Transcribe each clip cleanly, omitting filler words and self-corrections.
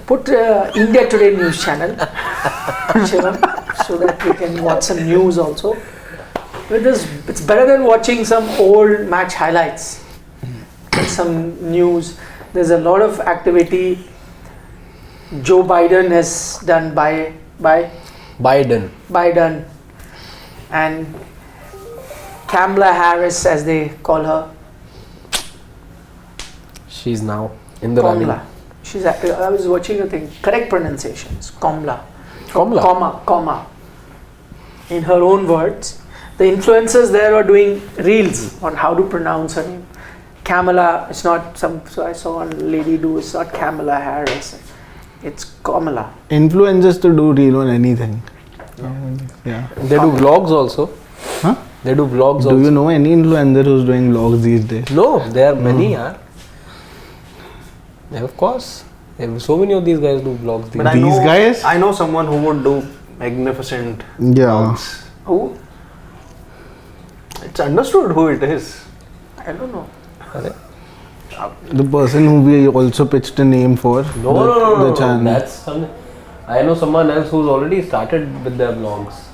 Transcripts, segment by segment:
put India Today news channel, Shivam, so that we can watch some news also. With this, it's better than watching some old match highlights. Some news. There's a lot of activity. Joe Biden has done Biden, and Kamala Harris, as they call her. She's now in the running. She's. I was watching a thing. Correct pronunciations. Kamala. Comma. In her own words, the influencers there are doing reels on how to pronounce her name. Kamala. It's not some. So I saw one lady do. It's not Kamala Harris. It's Kamala. Influencers to do reel on anything. Yeah. They do vlogs also. Huh? They do vlogs also. Do you know any influencer who's doing vlogs these days? No, there are many. Yeah, of course. So many of these guys do vlogs. But I know someone who would do magnificent vlogs. Who? It's understood who it is. I don't know. The person who we also pitched a name for. No. The channel. That's something. I know someone else who's already started with their vlogs.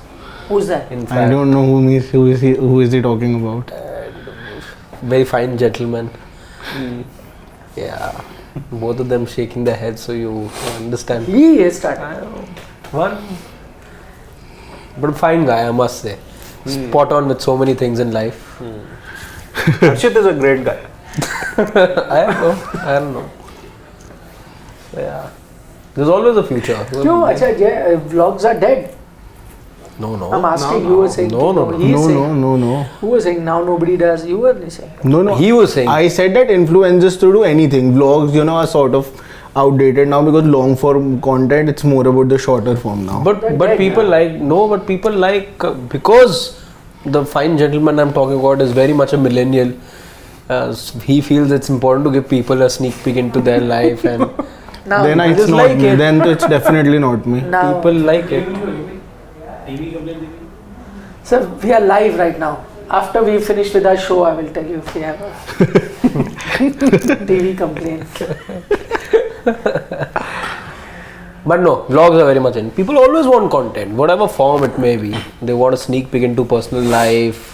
Who's that? In fact, I don't know who is he talking about. Very fine gentleman. Yeah. Both of them shaking their heads, so you understand. He is started. One. But fine guy, I must say. Spot on with so many things in life. Harshit is a great guy. I don't know. Yeah. There's always a future. No, vlogs are dead. No. I'm asking, you were saying. No. Who was saying now nobody does? You were saying. No. He was saying. I said that influencers to do anything. Vlogs, are sort of outdated now because long form content, it's more about the shorter form now. But people like because the fine gentleman I'm talking about is very much a millennial. He feels it's important to give people a sneak peek into their life, and now, then it's not like me. Then it's definitely not me. Now, people like it. Sir, we are live right now. After we finish with our show, I will tell you if we have a TV complaint. But no, vlogs are very much in. People always want content, whatever form it may be. They want a sneak peek into personal life.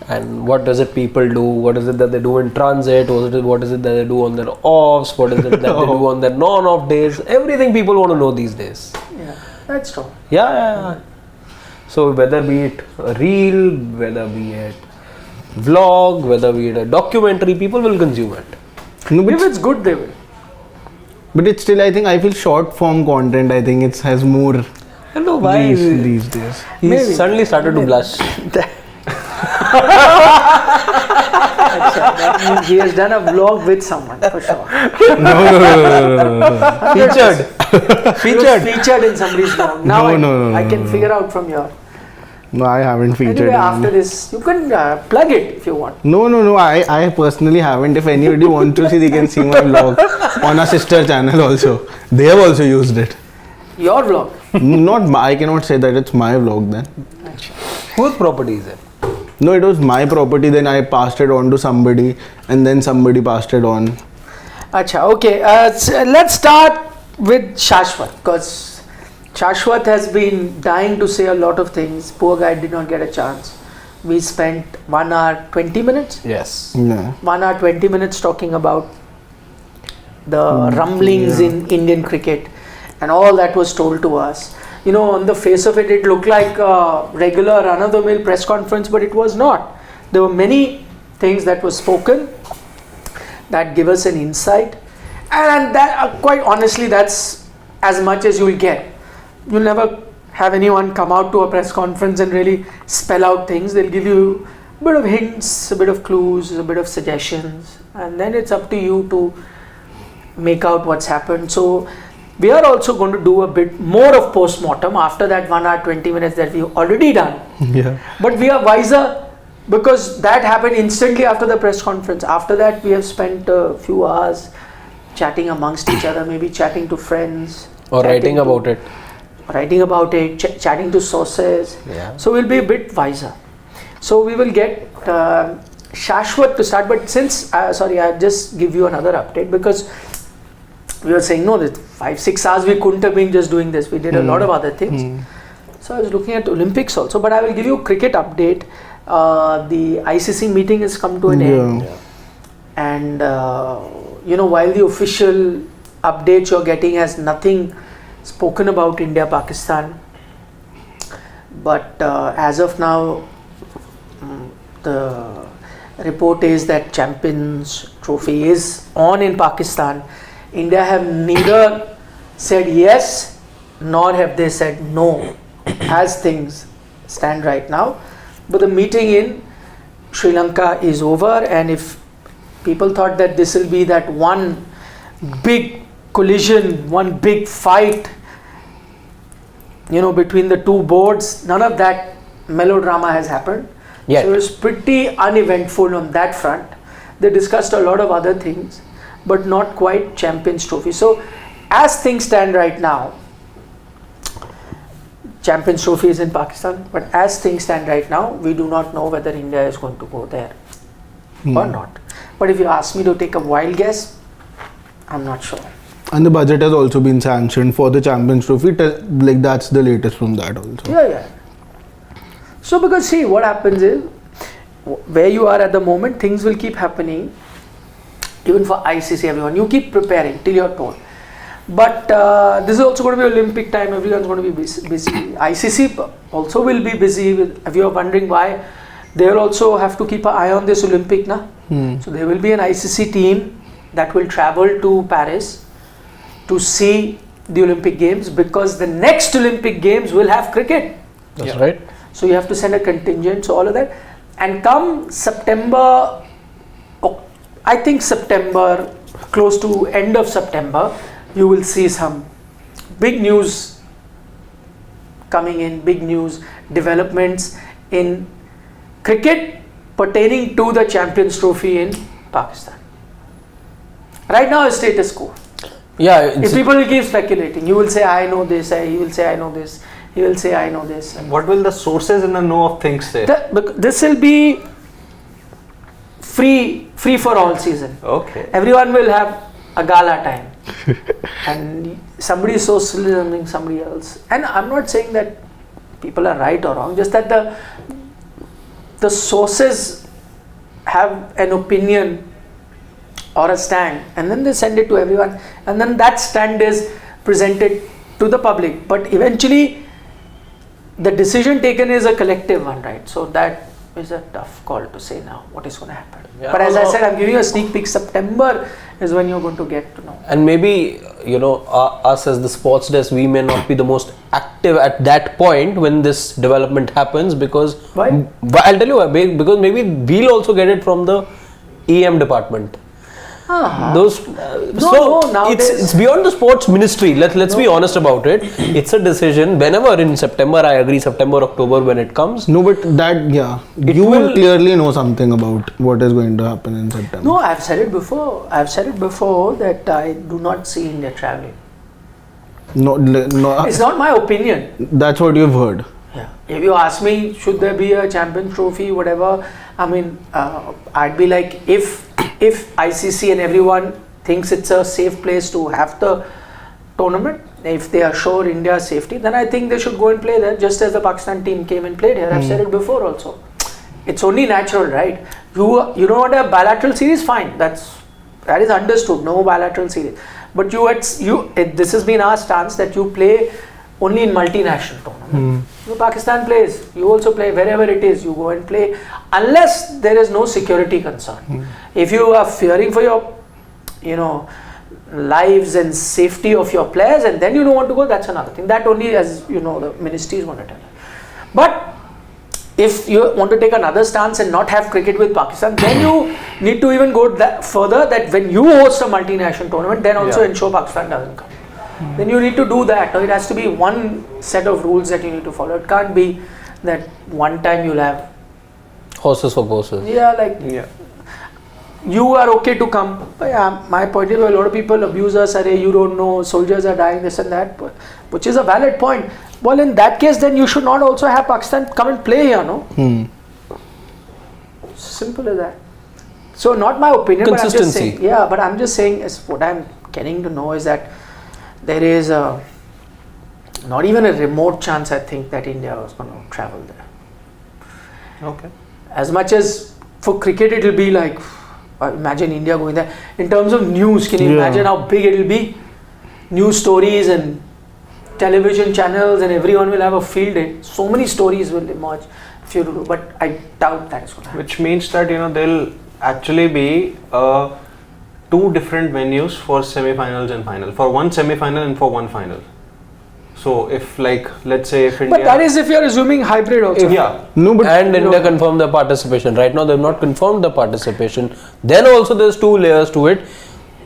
And what does it people do? What is it that they do in transit? What is it that they do on their offs? What is it that they do on their non-off days? Everything people want to know these days. Yeah, that's true. Yeah. So whether be it a reel, whether be it vlog, whether be it a documentary, people will consume it. No, if it's good, they will. But it's still, I feel short form content, I think it has more I don't know why these days. He suddenly started to blush. That means he has done a vlog with someone for sure. No. Featured in somebody's vlog. Now I can figure out from your. No, I haven't featured. Anyway, after this, you can plug it if you want. No. I personally haven't. If anybody wants to see, they can see my vlog on our sister channel also. They have also used it. Your vlog? I cannot say that it's my vlog then. Whose property is it? No, it was my property. Then I passed it on to somebody, and then somebody passed it on. Acha, okay. So let's start with Shashwat, because Shashwat has been dying to say a lot of things. Poor guy did not get a chance. We spent 1 hour 20 minutes. Yes. Yeah. 1 hour 20 minutes talking about the rumblings in Indian cricket and all that was told to us. On the face of it, it looked like a regular run-of-the-mill press conference, but it was not. There were many things that were spoken that give us an insight, and that, quite honestly, that's as much as you will get. You'll never have anyone come out to a press conference and really spell out things. They'll give you a bit of hints, a bit of clues, a bit of suggestions, and then it's up to you to make out what's happened. So we are also going to do a bit more of post-mortem after that 1 hour 20 minutes that we've already done. Yeah. But we are wiser because that happened instantly after the press conference. After that, we have spent a few hours chatting amongst each other, maybe chatting to friends. Or writing about it. Chatting to sources. Yeah. So we'll be a bit wiser. So we will get Shashwat to start. But since, I'll just give you another update because we were saying, no, that 5-6 hours we couldn't have been just doing this. We did a lot of other things. So I was looking at Olympics also, but I will give you a cricket update. The ICC meeting has come to an end. And, while the official updates you're getting has nothing spoken about India-Pakistan, but as of now, the report is that Champions Trophy is on in Pakistan. India have neither said yes nor have they said no as things stand right now. But the meeting in Sri Lanka is over, and if people thought that this will be that one big collision, one big fight, between the two boards, none of that melodrama has happened. Yet. So it was pretty uneventful on that front. They discussed a lot of other things, but not quite Champions Trophy. So as things stand right now, Champions Trophy is in Pakistan, but as things stand right now, we do not know whether India is going to go there or not. But if you ask me to take a wild guess, I'm not sure. And the budget has also been sanctioned for the Champions Trophy. That's the latest from that also. Yeah. So because see, what happens is, where you are at the moment, things will keep happening. Even for ICC, everyone, you keep preparing till you're told. But this is also going to be Olympic time. Everyone's going to be busy. ICC also will be busy. If you're wondering why, they'll also have to keep an eye on this Olympic, na? So there will be an ICC team that will travel to Paris to see the Olympic Games, because the next Olympic Games will have cricket. That's right. So you have to send a contingent, so all of that. And come September, I think September, close to end of September, you will see some big news coming in, big news, developments in cricket pertaining to the Champions Trophy in Pakistan. Right now it's status quo. Yeah. If people will keep speculating, you will say I know this, he will say I know this, he will say I know this. What will the sources in the know of things say? This will be free for all season. Okay. Everyone will have a gala time. And somebody is socializing somebody else. And I'm not saying that people are right or wrong, just that the sources have an opinion or a stand, and then they send it to everyone, and then that stand is presented to the public. But eventually the decision taken is a collective one, right? So that is a tough call to say now what is going to happen. Yeah, but as I said, I'm giving you a sneak peek. September is when you're going to get to know. And maybe, us as the sports desk, we may not be the most active at that point when this development happens, because Why? I'll tell you why. Because maybe we'll also get it from the EM department. Those it's beyond the sports ministry. Let's be honest about it. It's a decision. Whenever in September, I agree, September, October, when it comes. No, but you will clearly know something about what is going to happen in September. No, I've said it before that I do not see India traveling. No, It's not my opinion. That's what you've heard. Yeah. If you ask me, should there be a Champions Trophy, whatever, I mean, I'd be like, if ICC and everyone thinks it's a safe place to have the tournament, if they are sure India's safety, then I think they should go and play there, just as the Pakistan team came and played here. I've said it before also. It's only natural, right? You don't want a bilateral series, fine. That is understood. No bilateral series. But this has been our stance that you play only in multinational tournaments. Pakistan plays, you also play wherever it is, you go and play, unless there is no security concern. If you are fearing for your lives and safety of your players, and then you don't want to go, that's another thing. That only, as you know, the ministry is going to tell you. But if you want to take another stance and not have cricket with Pakistan, then you need to even go further, that when you host a multinational tournament, then also ensure Pakistan doesn't come. Then you need to do that. It has to be one set of rules that you need to follow. It can't be that one time you'll have horses for courses. You are okay to come. My point is, a lot of people abuse us, you don't know, soldiers are dying, this and that, which is a valid point. Well, in that case, then you should not also have Pakistan come and play here, no? Simple as that. So, not my opinion, Consistency. but I'm just saying is what I'm getting to know is that there is not even a remote chance, I think, that India was going to travel there. Okay. As much as for cricket it will be like, imagine India going there. In terms of news, can you imagine how big it will be? News stories and television channels, and everyone will have a field day. So many stories will emerge if you do, but I doubt that is going to happen. Which means that there'll actually be 2 different venues for semi-finals and final. For one semi-final and for one final. So if let's say if India... But that is if you are assuming hybrid also. And India confirmed their participation. Right now they have not confirmed the participation. Then also there's 2 layers to it.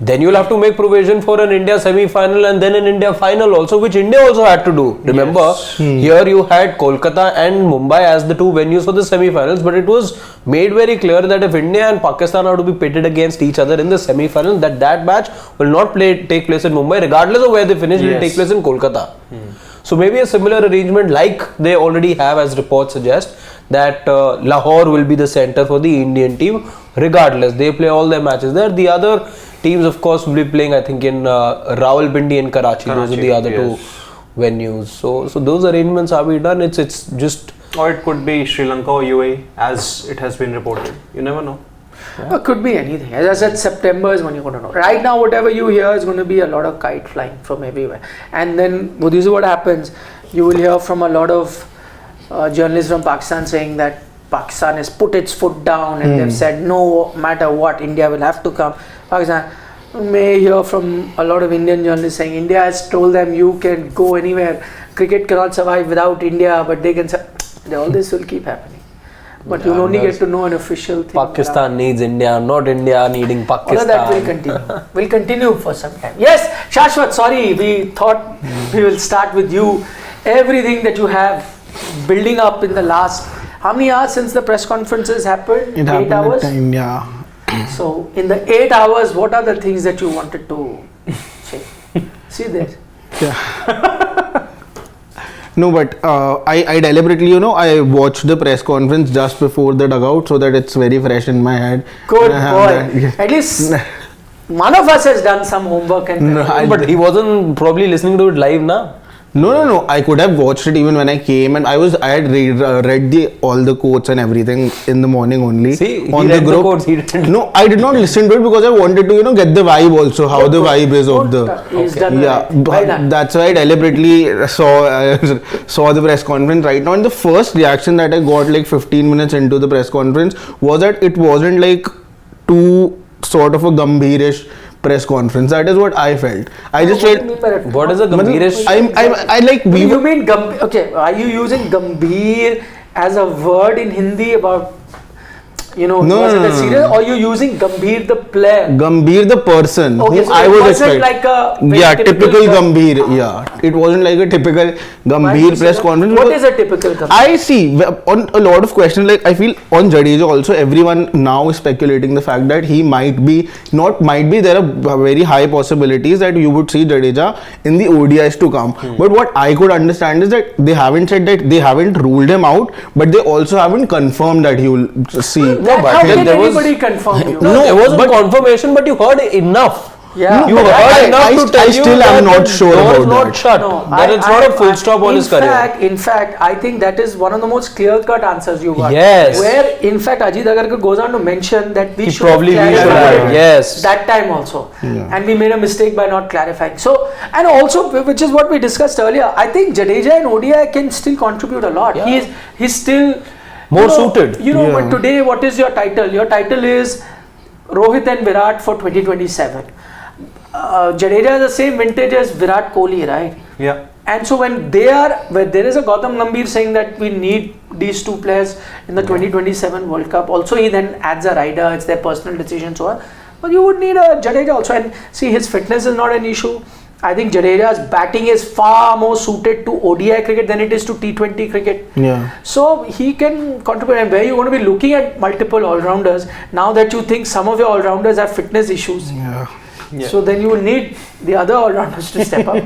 Then you'll have to make provision for an India semi-final and then an India final also, which India also had to do. Remember, here you had Kolkata and Mumbai as the 2 venues for the semi-finals, but it was made very clear that if India and Pakistan are to be pitted against each other in the semi-finals, that match will not take place in Mumbai, regardless of where they finish. It will take place in Kolkata. So maybe a similar arrangement like they already have, as reports suggest, that Lahore will be the center for the Indian team. Regardless, they play all their matches there. The other teams, of course, will be playing, I think, in Rawalpindi and Karachi. Those are the other 2 venues. So those arrangements are being done. It's just... Or it could be Sri Lanka or UAE, as it has been reported. You never know. It could be anything. As I said, September is when you're going to know. Right now, whatever you hear is going to be a lot of kite flying from everywhere. And then, this is what happens. You will hear from a lot of journalists from Pakistan saying that Pakistan has put its foot down and they've said no matter what, India will have to come. Pakistan may hear from a lot of Indian journalists saying India has told them you can go anywhere. Cricket cannot survive without India, but they can. All this will keep happening. But you'll only get to know an official thing. Pakistan needs India, not India needing Pakistan. All of that will continue. Will continue for some time. Yes, Shashwat, sorry, we thought we will start with you. Everything that you have building up in the last, how many hours since the press conferences happened? It 8 happened hours? at time, yeah. So, in the 8 hours, what are the things that you wanted to say? See there. Yeah. No, but I deliberately, I watched the press conference just before the dugout so that it's very fresh in my head. Good boy. At least one of us has done some homework. But he wasn't probably listening to it live now. No. I could have watched it even when I came, and I had read all the quotes and everything in the morning only. See, on he read the group. The quotes, he didn't. No, I did not listen to it because I wanted to, get the vibe also, how the vibe is of the. He's done Yeah, that's why I deliberately saw the press conference right now. And the first reaction that I got 15 minutes into the press conference was that it wasn't too sort of a Gambhirish press conference. That is what I felt. I just felt. What is a Gambhirish? I like. You mean Gambhir? Okay, are you using Gambhir as a word in Hindi about? Was it a serial, or you using Gambhir the player? Gambhir the person. Okay, so I it was wasn't expecting. like a typical Gambhir. Yeah, it wasn't like a typical Gambhir press conference. What is a typical Gambhir? I see on a lot of questions. I feel on Jadeja also, everyone now is speculating the fact that he might be. There are very high possibilities that you would see Jadeja in the ODIs to come. But what I could understand is that they haven't said that they haven't ruled him out, but they also haven't confirmed that he will see. How can anybody confirm you? No, there wasn't confirmation, but you heard enough. Yeah. You heard enough to tell I you still am not sure about not that. shut. No, That it's not a full stop on his career. In fact, I think that is one of the most clear-cut answers you got. Yes. Where, in fact, Ajit Agarkar goes on to mention that we should probably have clarified yes. that time also. Yeah. And we made a mistake by not clarifying. So, and also, which is what we discussed earlier, I think Jadeja in ODI can still contribute a lot. Yeah. He's still more suited. But today, what is your title? Your title is Rohit and Virat for 2027. Jadeja is the same vintage as Virat Kohli, right? Yeah. And so when there is a Gautam Gambhir saying that we need these 2 players in the 2027 World Cup, also he then adds a rider, it's their personal decision, so on. But you would need a Jadeja also, and see, his fitness is not an issue. I think Jadeja's batting is far more suited to ODI cricket than it is to T20 cricket. Yeah. So he can contribute, and where you're going to be looking at multiple all-rounders, now that you think some of your all-rounders have fitness issues. Yeah. So then you will need the other all-rounders to step up.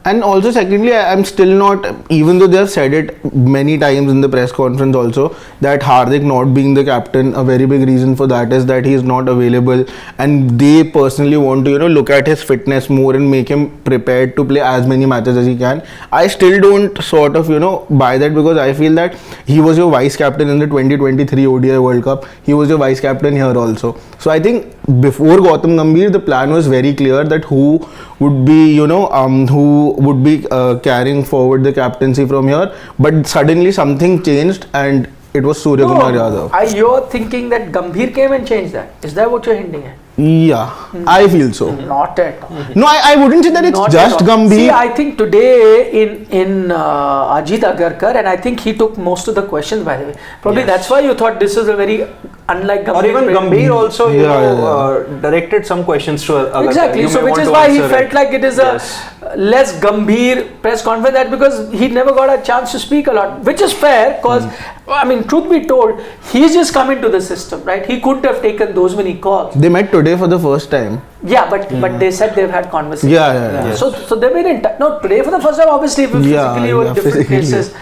And also, secondly, I'm still not, even though they have said it many times in the press conference also, that Hardik not being the captain, a very big reason for that is that he is not available, and they personally want to, look at his fitness more and make him prepared to play as many matches as he can. I still don't sort of, buy that, because I feel that he was your vice captain in the 2023 ODI World Cup. He was your vice captain here also. So I think before Gautam Gambhir, the plan was very clear that who would be, carrying forward the captaincy from here. But suddenly something changed, and it was Surya Kumar Yadav. You're thinking that Gambhir came and changed that? Is that what you're hinting at? Yeah, I feel so. Not at all. No, I wouldn't say that it's Not just at all. Gambhir. See, I think today in Ajit Agarkar, and I think he took most of the questions, by the way. Probably that's why you thought this is a very unlike Gambhir. Or even Gambhir also, directed some questions to Agarkar. Exactly. So which is why he felt like it is a less Gambhir press conference, that because he never got a chance to speak a lot, which is fair, because I mean, truth be told, he's just come into the system, right? He couldn't have taken those many calls. They met today for the first time. Yeah, but they said they've had conversations. Yeah. So they've been in touch. No, today for the first time, obviously, physically were different places.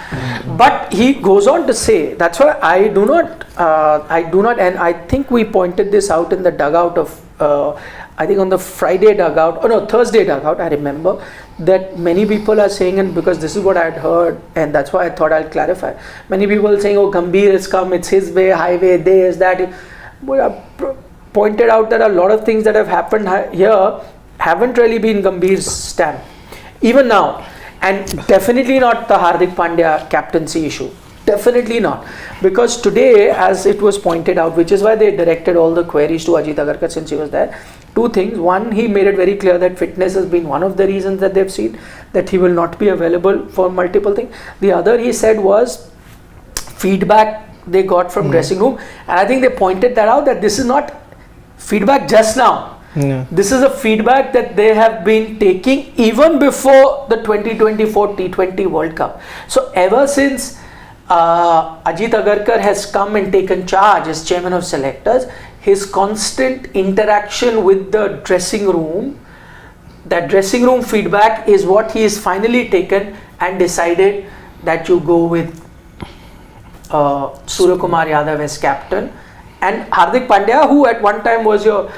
But he goes on to say, that's why I do not, and I think we pointed this out in the dugout of, I think on the Friday dugout, Thursday dugout, I remember, that many people are saying, and because this is what I had heard, and that's why I thought I'll clarify. Many people are saying, Gambhir has come, it's his way, highway, this, that. But I pointed out that a lot of things that have happened here haven't really been Gambhir's stand. Even now. And definitely not the Hardik Pandya captaincy issue. Definitely not. Because today, as it was pointed out, which is why they directed all the queries to Ajit Agarkar since he was there, two things. One, he made it very clear that fitness has been one of the reasons that they've seen that he will not be available for multiple things. The other, he said, was feedback they got from dressing room. And I think they pointed that out, that this is not feedback just now. Yeah. This is a feedback that they have been taking even before the 2024 T20 World Cup. So ever since Ajit Agarkar has come and taken charge as chairman of selectors, his constant interaction with the dressing room, that dressing room feedback is what he has finally taken and decided that you go with Surya Kumar Yadav as captain, and Hardik Pandya, who at one time was your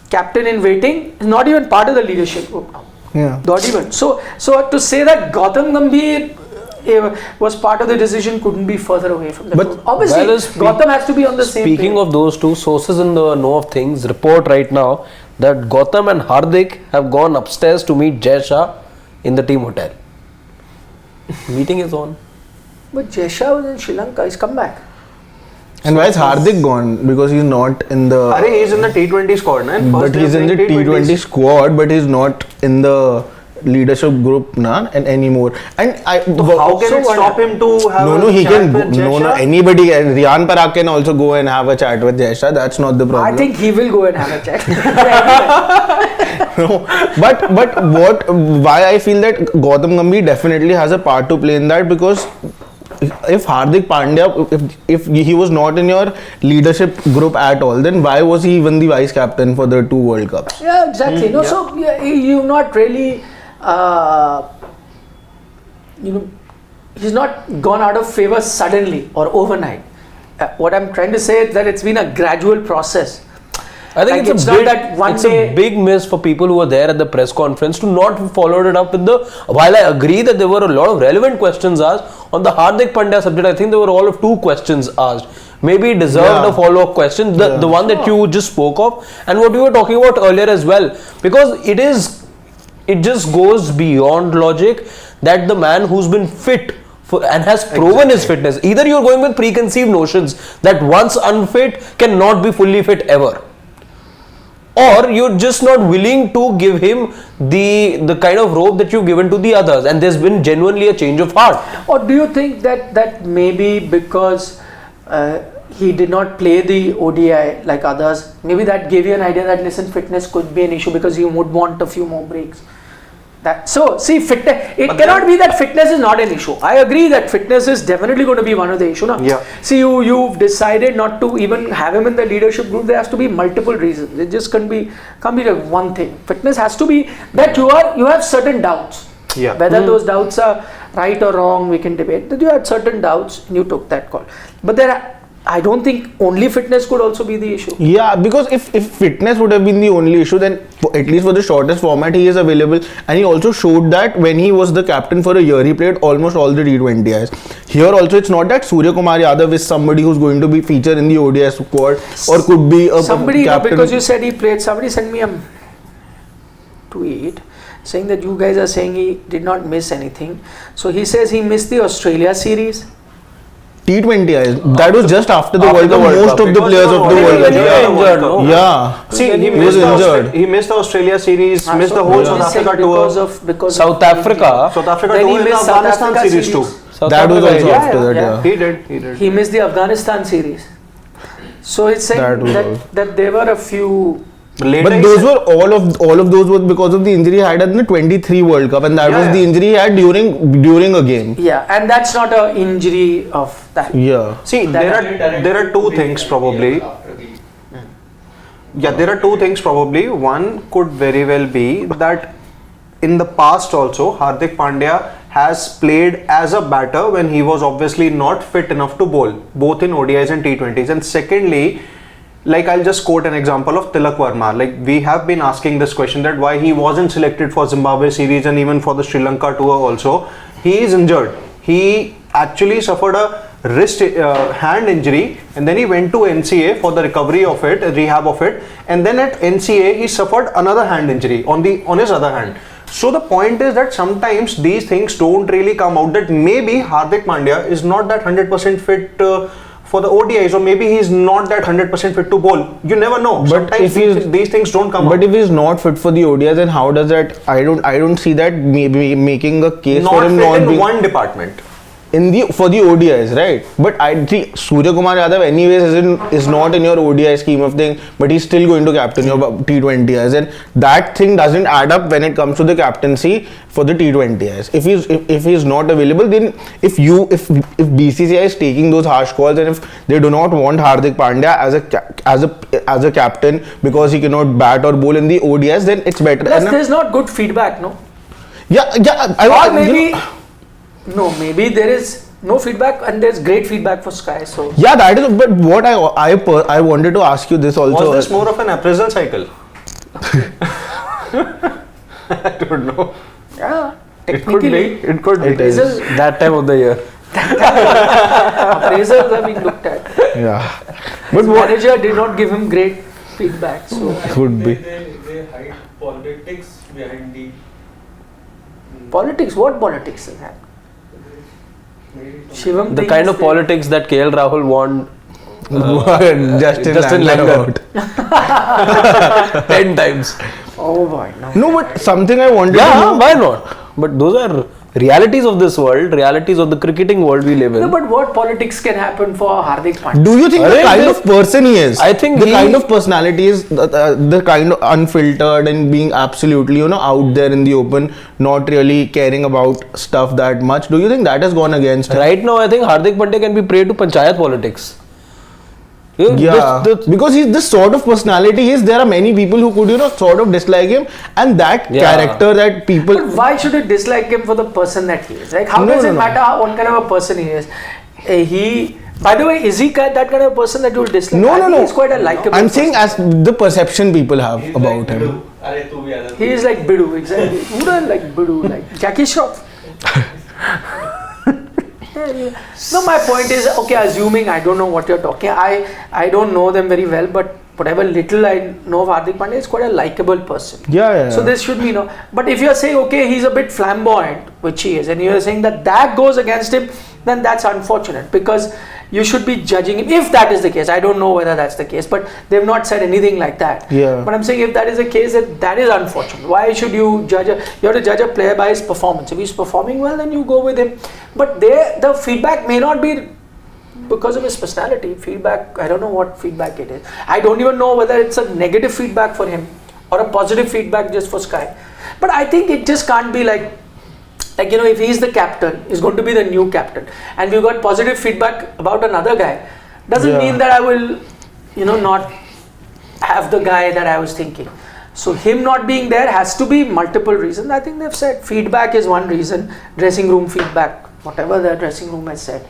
captain in waiting, is not even part of the leadership group now. Yeah. Not even. So to say that Gautam Gambhir was part of the decision couldn't be further away from the truth. Obviously, Gautam has to be on the same page. Speaking of those two, sources in the know of things report right now that Gautam and Hardik have gone upstairs to meet Jai Shah in the team hotel. Meeting is on. But Jai Shah was in Sri Lanka. He's come back. And why is Hardik gone? Because he's not in the... he's in the T20 squad, man. But he's in the T20 squad, but he's not in the leadership group anymore. And how can it stop him to have he chat can with Jai Shah? anybody can. Riyan Parag can also go and have a chat with Jai Shah. That's not the problem. I think he will go and have a chat. No, but why I feel that Gautam Gambhir definitely has a part to play in that, because if Hardik Pandya, if he was not in your leadership group at all, then why was he even the vice captain for the 2 World Cups? Yeah, exactly. So you've not really, he's not gone out of favor suddenly or overnight. What I'm trying to say is that it's been a gradual process. I think it's a big miss for people who were there at the press conference to not have followed it up with while I agree that there were a lot of relevant questions asked on the Hardik Pandya subject. I think there were all of 2 questions asked. Maybe it deserved a follow-up question, the one that you just spoke of, and what we were talking about earlier as well, because it just goes beyond logic that the man who's been fit and has proven his fitness, either you're going with preconceived notions that once unfit cannot be fully fit ever, or you're just not willing to give him the kind of rope that you've given to the others, and there's been genuinely a change of heart. Or do you think that maybe because he did not play the ODI like others, maybe that gave you an idea that fitness could be an issue because you would want a few more breaks? Fitness, it cannot be that fitness is not an issue. I agree that fitness is definitely going to be one of the issues. No? Yeah. See, you've decided not to even have him in the leadership group. There has to be multiple reasons. It just can't be like one thing. Fitness has to be that you have certain doubts. Yeah. Whether those doubts are right or wrong, we can debate. That you had certain doubts and you took that call. But I don't think only fitness could also be the issue. Yeah, because if fitness would have been the only issue, then at least for the shortest format, he is available. And he also showed that when he was the captain for a year, he played almost all the T20Is. Here also, it's not that Surya Kumar Yadav is somebody who's going to be featured in the ODI squad or could be a Somebody, captain. because you said he played, somebody sent me a tweet saying that you guys are saying he did not miss anything. So he says he missed the Australia series. T20Is. That was just after the World Cup. Most of the Because players they of were the already World Cup. injured, no? Yeah. See, He he was injured. He missed the Australia series, missed the whole South Africa tour. Because South Africa. South Africa Then he tour and the missed South Afghanistan Africa series too. South That was Africa, also yeah. after that, yeah. He did. he missed the Afghanistan series. So it's saying That was all. that there were a few. Later But he those said- were all of those were because of the injury he had in the 23 World Cup, and that Yeah, was the yeah. injury he had during a game. Yeah, and that's not an injury of that. Yeah. See, there are two things probably. Yeah, there are two things probably. One could very well be that in the past also Hardik Pandya has played as a batter when he was obviously not fit enough to bowl, both in ODIs and T20s. And secondly, like I'll just quote an example of Tilak Verma. Like we have been asking this question that why he wasn't selected for Zimbabwe series and even for the Sri Lanka tour also. He is injured. He actually suffered a wrist hand injury, and then he went to NCA for the recovery of it, rehab of it, and then at NCA he suffered another hand injury on his other hand. So the point is that sometimes these things don't really come out, that maybe Hardik Pandya is not that 100% fit for the ODIs, or maybe he's not that 100% fit to bowl. You never know. But Sometimes if these things don't come out. But if he's not fit for the ODIs, then how does that? I don't see that maybe making a case for Not him fit not in being one department. for the ODIs, right? But I see Surya Kumar Yadav anyways is not in your ODI scheme of thing, but he's still going to captain your T20Is, and that thing doesn't add up when it comes to the captaincy for the T20Is. If he's not available, then if BCCI is taking those harsh calls, and if they do not want Hardik Pandya as a captain because he cannot bat or bowl in the ODIs, then it's better. Plus, there's not good feedback, no? Yeah. Or maybe. No, maybe there is no feedback and there's great feedback for Sky. So Yeah, that is. But what I wanted to ask you this also. Was this more of an appraisal cycle? I don't know. yeah, technically It could be. appraisal, That time of the year. appraisals are being looked at. Yeah. His But what manager did not give him great feedback. So could be. They hide politics behind the politics, what politics is that? Shivam The thinks kind of that- politics that KL Rahul won Justin Langer Langer. 10 times. Oh boy, no. No, but something I wanted to Yeah, know. why not? But those are realities of this world, realities of the cricketing world we live in. No, but what politics can happen for Hardik Pandya? Do you think the Arey, kind this- of person he is? I think the he- kind of personality is the kind of unfiltered and being absolutely out there in the open, not really caring about stuff that much. Do you think that has gone against him? Right now, I think Hardik Pandya can be prey to panchayat politics. Yeah, because he's this sort of personality is. There are many people who could sort of dislike him, and that Yeah. character that people. But why should you dislike him for the person that he is? Like, how No, does no, it no. matter what kind of a person he is? By the way, is he that kind of person that you will dislike? No, I no, think no. He's quite a likable. I'm saying person. as the perception people have he's about like him. Are tu bhi aada. He is like Bidu, exactly. Who doesn't like Bidu? Like Jackie Shroff. No, my point is, okay, assuming I don't know what you're talking, I don't know them very well, but whatever little I know of Hardik Pandya, is quite a likable person. Yeah. So this should be but if you're saying, okay, he's a bit flamboyant, which he is, and you're saying that goes against him, then that's unfortunate, because you should be judging him if that is the case. I don't know whether that's the case, but they've not said anything like that. Yeah. But I'm saying if that is the case, that is unfortunate. Why should you judge you have to judge a player by his performance. If he's performing well, then you go with him. But the feedback may not be because of his personality. Feedback, I don't know what feedback it is. I don't even know whether it's a negative feedback for him or a positive feedback just for Sky. But I think it just can't be like if he's the captain, he's going to be the new captain, and we got positive feedback about another guy, doesn't mean that I will not have the guy that I was thinking. So him not being there has to be multiple reasons. I think they've said feedback is one reason, dressing room feedback, whatever the dressing room has said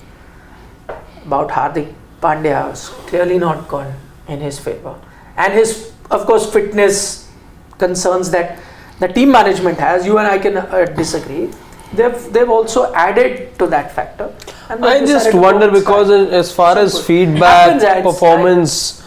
about Hardik Pandya has clearly not gone in his favour. And his, of course, fitness concerns that the team management has, you and I can disagree. They've also added to that factor. And I just wonder because as far as feedback, performance,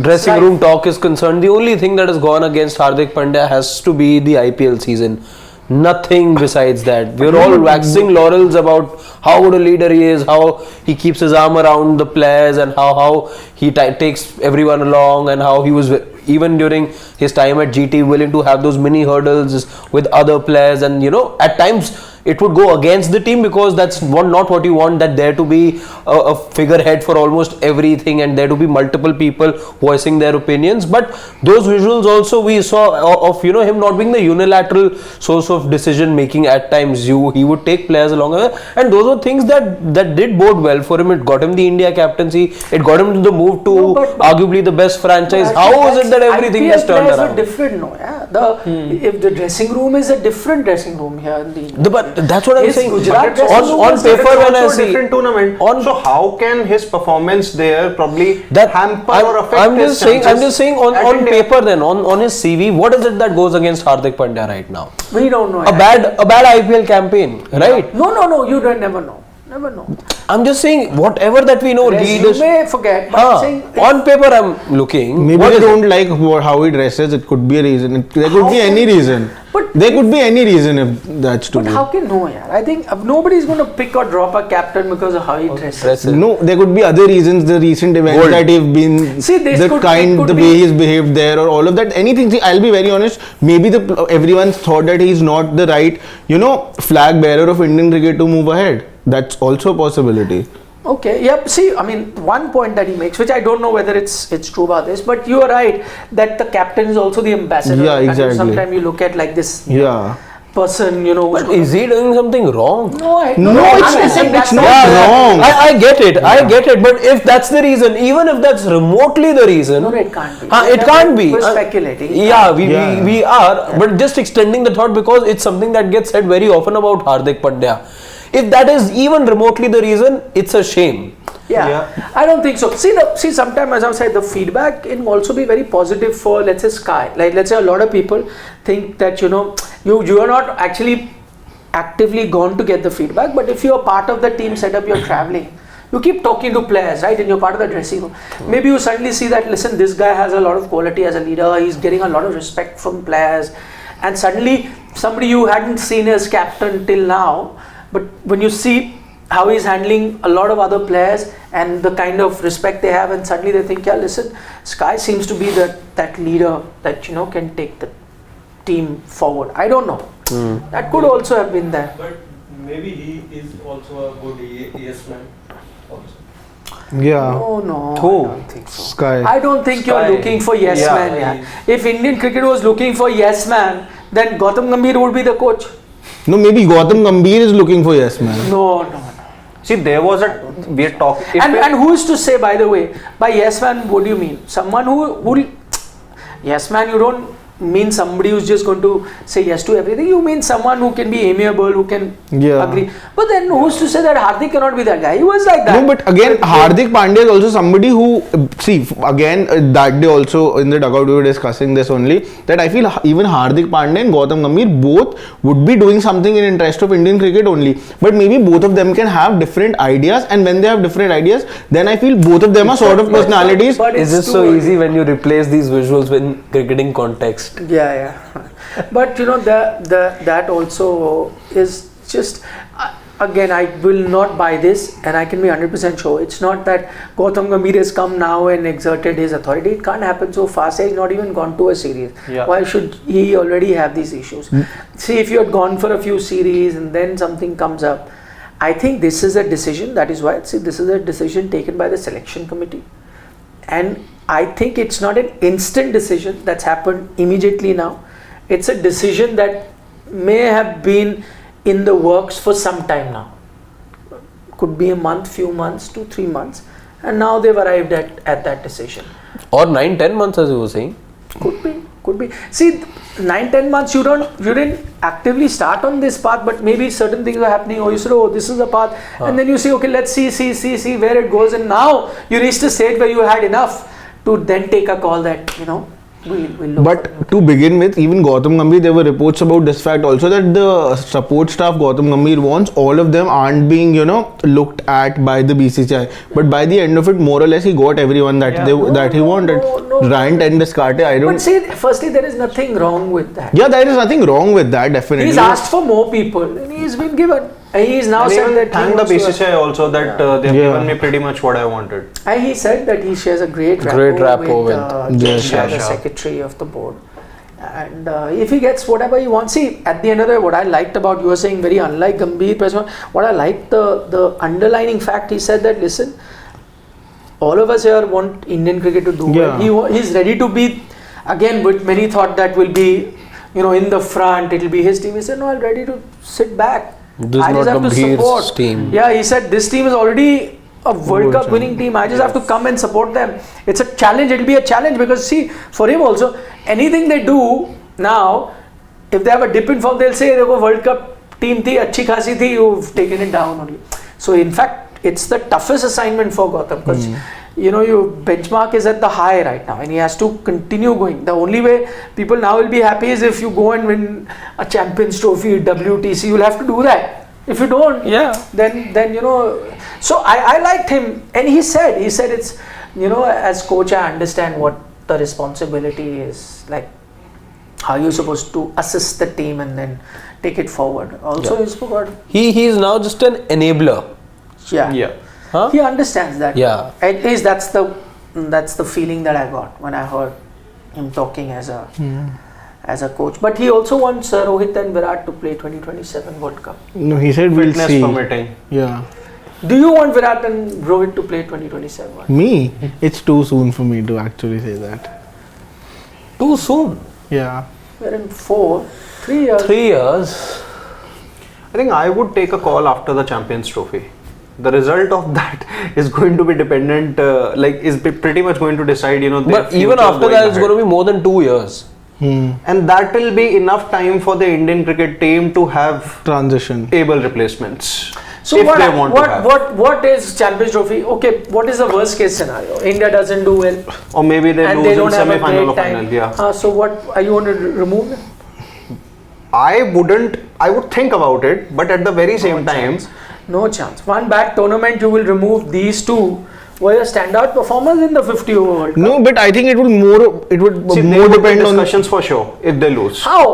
dressing room talk is concerned, the only thing that has gone against Hardik Pandya has to be the IPL season. Nothing besides that. We're all waxing laurels about how good a leader he is, how he keeps his arm around the players, and how he takes everyone along, and how he was, even during his time at GT, willing to have those mini hurdles with other players. And at times it would go against the team because that's not what you want, that there to be a figurehead for almost everything and there to be multiple people voicing their opinions. But those visuals also we saw of him not being the unilateral source of decision making at times. He would take players along, and those were things that did bode well for him. It got him the India captaincy, it got him the move to arguably the best franchise. How is it that everything has turned around? Different, no, yeah. If the dressing room is a different dressing room here in the but that's what I'm saying. Gujarat On paper, when I see different tournament, so how can his performance there probably hamper or affect I'm his just saying on paper, then on his CV, what is it that goes against Hardik Pandya right now? We don't know. A bad IPL campaign, right? No. You don't never know. Never know. I'm just saying whatever that we know. You may forget, but I'm saying on paper I'm looking. Maybe they don't like how he dresses. It could be a reason. There could be any reason. There could be any reason if that's true. But how can no? Yeah, I think nobody is going to pick or drop a captain because of how he dresses. No, there could be other reasons. The recent events that have been, the way he's behaved there, or all of that. Anything. See, I'll be very honest. Maybe everyone's thought that he's not the right, flag bearer of Indian cricket to move ahead. That's also a possibility. Okay, yep. See, I mean, one point that he makes, which I don't know whether it's true about this, but you are right that the captain is also the ambassador. Yeah, exactly. Sometimes you look at like this person, But is he doing something wrong? No, it's not wrong. I get it. But if that's the reason, even if that's remotely the reason, no, it can't be. It can't be. We're speculating. We are. But just extending the thought, because it's something that gets said very often about Hardik Pandya. If that is even remotely the reason, it's a shame. Yeah. I don't think so. See, sometimes, as I said, the feedback can also be very positive for, let's say, Sky. Like, let's say a lot of people think that, you are not actually actively gone to get the feedback, but if you're part of the team setup, you're traveling. You keep talking to players, right? And you're part of the dressing room. Maybe you suddenly see that, listen, this guy has a lot of quality as a leader. He's getting a lot of respect from players. And suddenly, somebody you hadn't seen as captain till now, but when you see how he's handling a lot of other players and the kind of respect they have, and suddenly they think, listen, Sky seems to be that leader that can take the team forward. I don't know. That could also have been there. But maybe he is also a good yes man. Also. Yeah. No, I don't think so. Sky. I don't think you're looking for yes man. Yeah. If Indian cricket was looking for yes man, then Gautam Gambhir would be the coach. No, maybe Gautam Gambhir is looking for yes man. No. See, there was we're talking. And who is to say, by the way, by yes man, what do you mean? Someone who yes man, you don't mean somebody who's just going to say yes to everything. You mean someone who can be amiable, who can agree. But then who's to say that Hardik cannot be that guy? He was like that. No, but again, Hardik Pandya is also somebody who, that day also in the dugout we were discussing this only, that I feel even Hardik Pandya and Gautam Gambhir both would be doing something in interest of Indian cricket only. But maybe both of them can have different ideas, and when they have different ideas, then I feel both of them are sort of personalities. But is it so easy when you replace these visuals with cricketing context? Yeah. But that also is just again, I will not buy this, and I can be 100% sure it's not that Gautam Gambhir has come now and exerted his authority. It can't happen so fast. He's not even gone to a series. Why should he already have these issues? See, if you had gone for a few series and then something comes up, I think this is a decision. That is why this is a decision taken by the selection committee, and I think it's not an instant decision that's happened immediately now. It's a decision that may have been in the works for some time now. Could be a month, few months, 2-3 months, and now they've arrived at that decision. Or 9-10 months, as you were saying. Could be. could be. See, 9-10 months you didn't actively start on this path, but maybe certain things are happening. Or you said, oh, this is the path, and then you say, okay, let's see where it goes. And now you reached a stage where you had enough to then take a call that we'll look. But to begin with, even Gautam Gambhir, there were reports about this fact also, that the support staff Gautam Gambhir wants, all of them aren't being, looked at by the BCCI. But by the end of it, more or less, he got everyone that he wanted. Ryan and Descartes, I don't. But see, firstly, there is nothing wrong with that. Yeah, there is nothing wrong with that, definitely. He's asked for more people, and he's been given. And he's now And said even that thank the BCCI also that they've given me pretty much what I wanted. And he said that he shares a great rapport with the secretary of the board. And if he gets whatever he wants, see, at the end of the day, what I liked about, you were saying very unlike Gambhir, what I liked, the underlining fact, he said that, listen, all of us here want Indian cricket to do well. He's ready to be, again, but many thought that will be, in the front, it will be his team. He said, no, I'm ready to sit back. This I is just not have to support. Gambhir's team. Yeah, he said this team is already a World Cup winning team. I just have to come and support them. It's a challenge. It'll be a challenge because see, for him also, anything they do now, if they have a dip in form, they'll say, "Dekho, World Cup team thi, achhi khasi thi, you've taken it down only." So in fact, it's the toughest assignment for Gautam because your benchmark is at the high right now, and he has to continue going. The only way people now will be happy is if you go and win a Champions Trophy, WTC. You'll have to do that. If you don't, then So I liked him, and he said it's as coach I understand what the responsibility is, like how you're supposed to assist the team and then take it forward. Also, he spoke about he is now just an enabler. Yeah. Huh? He understands that. Yeah. At least that's the feeling that I got when I heard him talking as a coach. But he also wants Rohit and Virat to play 2027 World Cup. No, he said we'll Fitness see. permitting. Yeah. Do you want Virat and Rohit to play 2027? Me? It's too soon for me to actually say that. Too soon. Yeah. We're in 3 years. 3 years. I think I would take a call after the Champions Trophy. The result of that is going to be dependent, is pretty much going to decide, their But even future after that, it's ahead. going to be more than 2 years. And that will be enough time for the Indian cricket team to have Transition. able replacements. So if they want to have. what is Champions Trophy? Okay, what is the worst case scenario? India doesn't do well, Or maybe they and lose they in don't have a semi-final or great final. time. Yeah. So what are you going to remove them? I would think about it, but at the very same time, No chance. One bad tournament, you will remove these two. Were your standout performers in the 50 over World Cup? No, but I think it would more see, more there would be depend on. discussions for sure if they lose. How?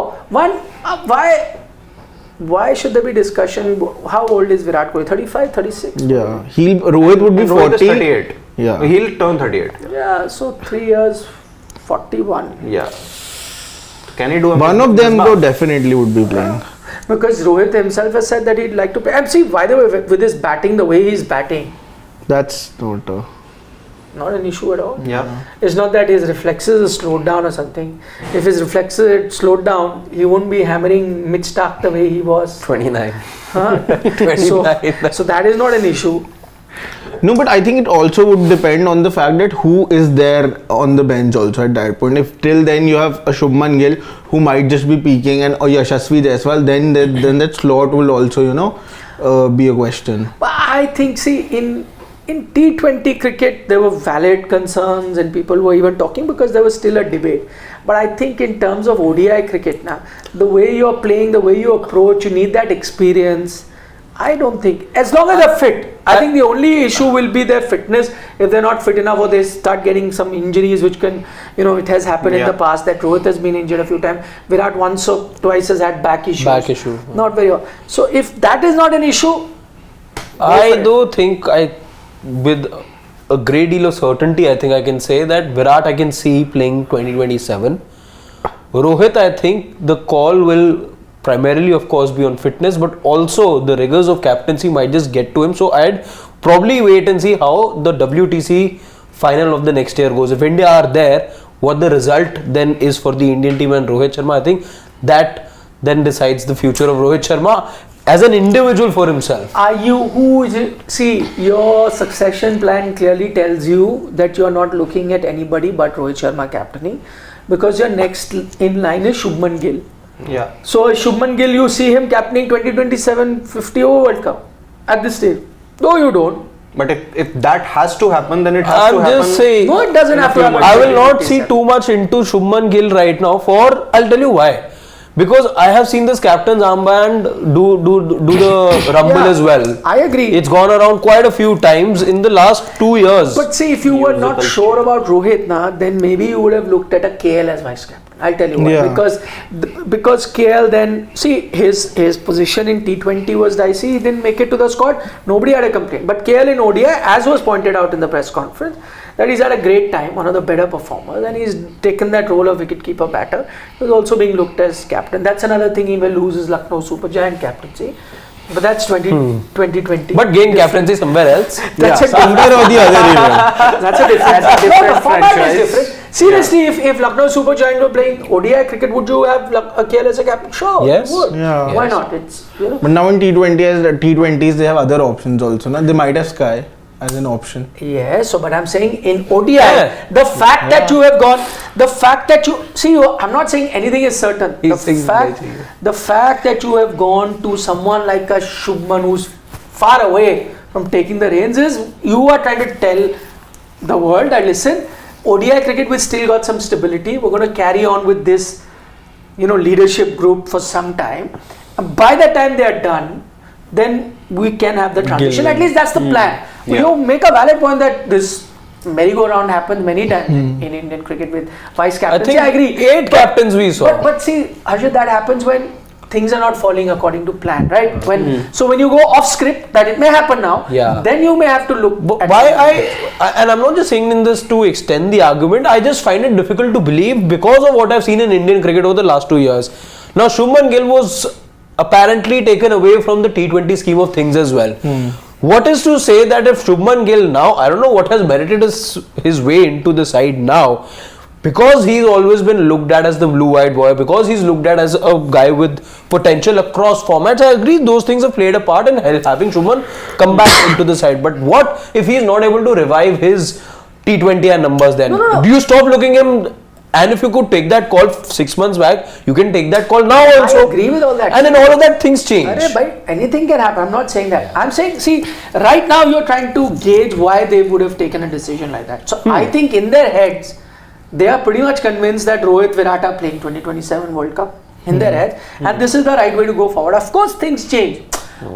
Why should there be discussion? How old is Virat Kohli? 35, 36? Yeah, Rohit would be And Rohit is 40. 38. Yeah. He'll turn 38. Yeah, so 3 years, 41. Yeah. Can he do a One of them Misbah? though definitely would be playing. Because Rohit himself has said that he'd like to play. And see, by the way, with his batting, the way he's batting, That's not not an issue at all. Yeah. It's not that his reflexes are slowed down or something. If his reflexes had slowed down, he wouldn't be hammering mid-stark the way he was. 29. Huh? 29. So that is not an issue. No, but I think it also would depend on the fact that who is there on the bench also at that point. If till then you have a Shubman Gill who might just be peaking and Yashasvi Jaiswal, then that slot will also be a question. But I think, see, in T20 cricket, there were valid concerns and people were even talking because there was still a debate. But I think in terms of ODI cricket now, the way you're playing, the way you approach, you need that experience. I don't think, as long as they're fit, I think the only issue will be their fitness. If they're not fit enough or they start getting some injuries, which can, it has happened in the past that Rohit has been injured a few times. Virat once or twice has had back issues. Back issue. Not very well. So if that is not an issue, I do think with a great deal of certainty, I think I can say that Virat I can see playing 2027. Rohit, I think the call will primarily of course be on fitness, but also the rigors of captaincy might just get to him. So I'd probably wait and see how the WTC final of the next year goes. If India are there, what the result then is for the Indian team and Rohit Sharma, I think that then decides the future of Rohit Sharma. as an individual for himself. Are you who is it? See, your succession plan clearly tells you that you are not looking at anybody but Rohit Sharma captaining, because your next in line is Shubman Gill. Yeah. So Shubman Gill, you see him captaining 2027 50 over World Cup at this stage. No, you don't. But if that has to happen, then it has I'm to happen. just saying. No, it doesn't have to happen. I will not see too much into Shubman Gill right now. I'll tell you why. Because I have seen this captain's armband do the rumble Yeah, as well. I agree. It's gone around quite a few times in the last 2 years. But see, if you were not sure about Rohit, then maybe you would have looked at a KL as vice captain. I'll tell you why. Yeah. Because KL then, see, his position in T20 was dicey. He didn't make it to the squad. Nobody had a complaint. But KL in ODI, as was pointed out in the press conference, that he's had a great time, one of the better performers, and he's taken that role of wicketkeeper batter. He's also being looked as captain. That's another thing. He will lose his Lucknow Super Giant captaincy. But that's 2020. But gain captaincy somewhere else. That's a Somewhere or the other event. That's a different different format franchise. is different. Seriously, if Lucknow Super Giant were playing ODI cricket, would you have KL as a captain? Sure, Yes. you would. Yeah. Why Yes. not? It's But now in T20s, they have other options also. They might have Sky as an option. Yes, so but I'm saying in ODI, Yeah. the fact that you have gone, the fact that you see, I'm not saying anything is certain. The fact that you have gone to someone like a Shubman who's far away from taking the reins is you are trying to tell the world that listen, ODI cricket we still got some stability. We're going to carry on with this, leadership group for some time. And by the time they are done, then we can have the transition. At least that's the plan. You make a valid point that this merry-go-round happens many times in Indian cricket with vice captains. I agree. 8 captains we saw. But see, Harshit, that happens when things are not falling according to plan, right? So when you go off script, that it may happen now, then you may have to look at and I'm not just saying in this to extend the argument, I just find it difficult to believe because of what I've seen in Indian cricket over the last 2 years. Now, Shubman Gill was apparently taken away from the T20 scheme of things as well. What is to say that if Shubman Gill now, I don't know what has merited his way into the side now, because he's always been looked at as the blue-eyed boy, because he's looked at as a guy with potential across formats, I agree those things have played a part in having Shubman come back into the side. But what if he's not able to revive his T20 numbers then? No. Do you stop looking him? And if you could take that call 6 months back, you can take that call now also. I agree with all that. And then all of that things change. Anything can happen. I'm not saying that. I'm saying, see, right now you're trying to gauge why they would have taken a decision like that. So I think in their heads, they are pretty much convinced that Rohit, Virat are playing 2027 World Cup in their heads. And this is the right way to go forward. Of course, things change.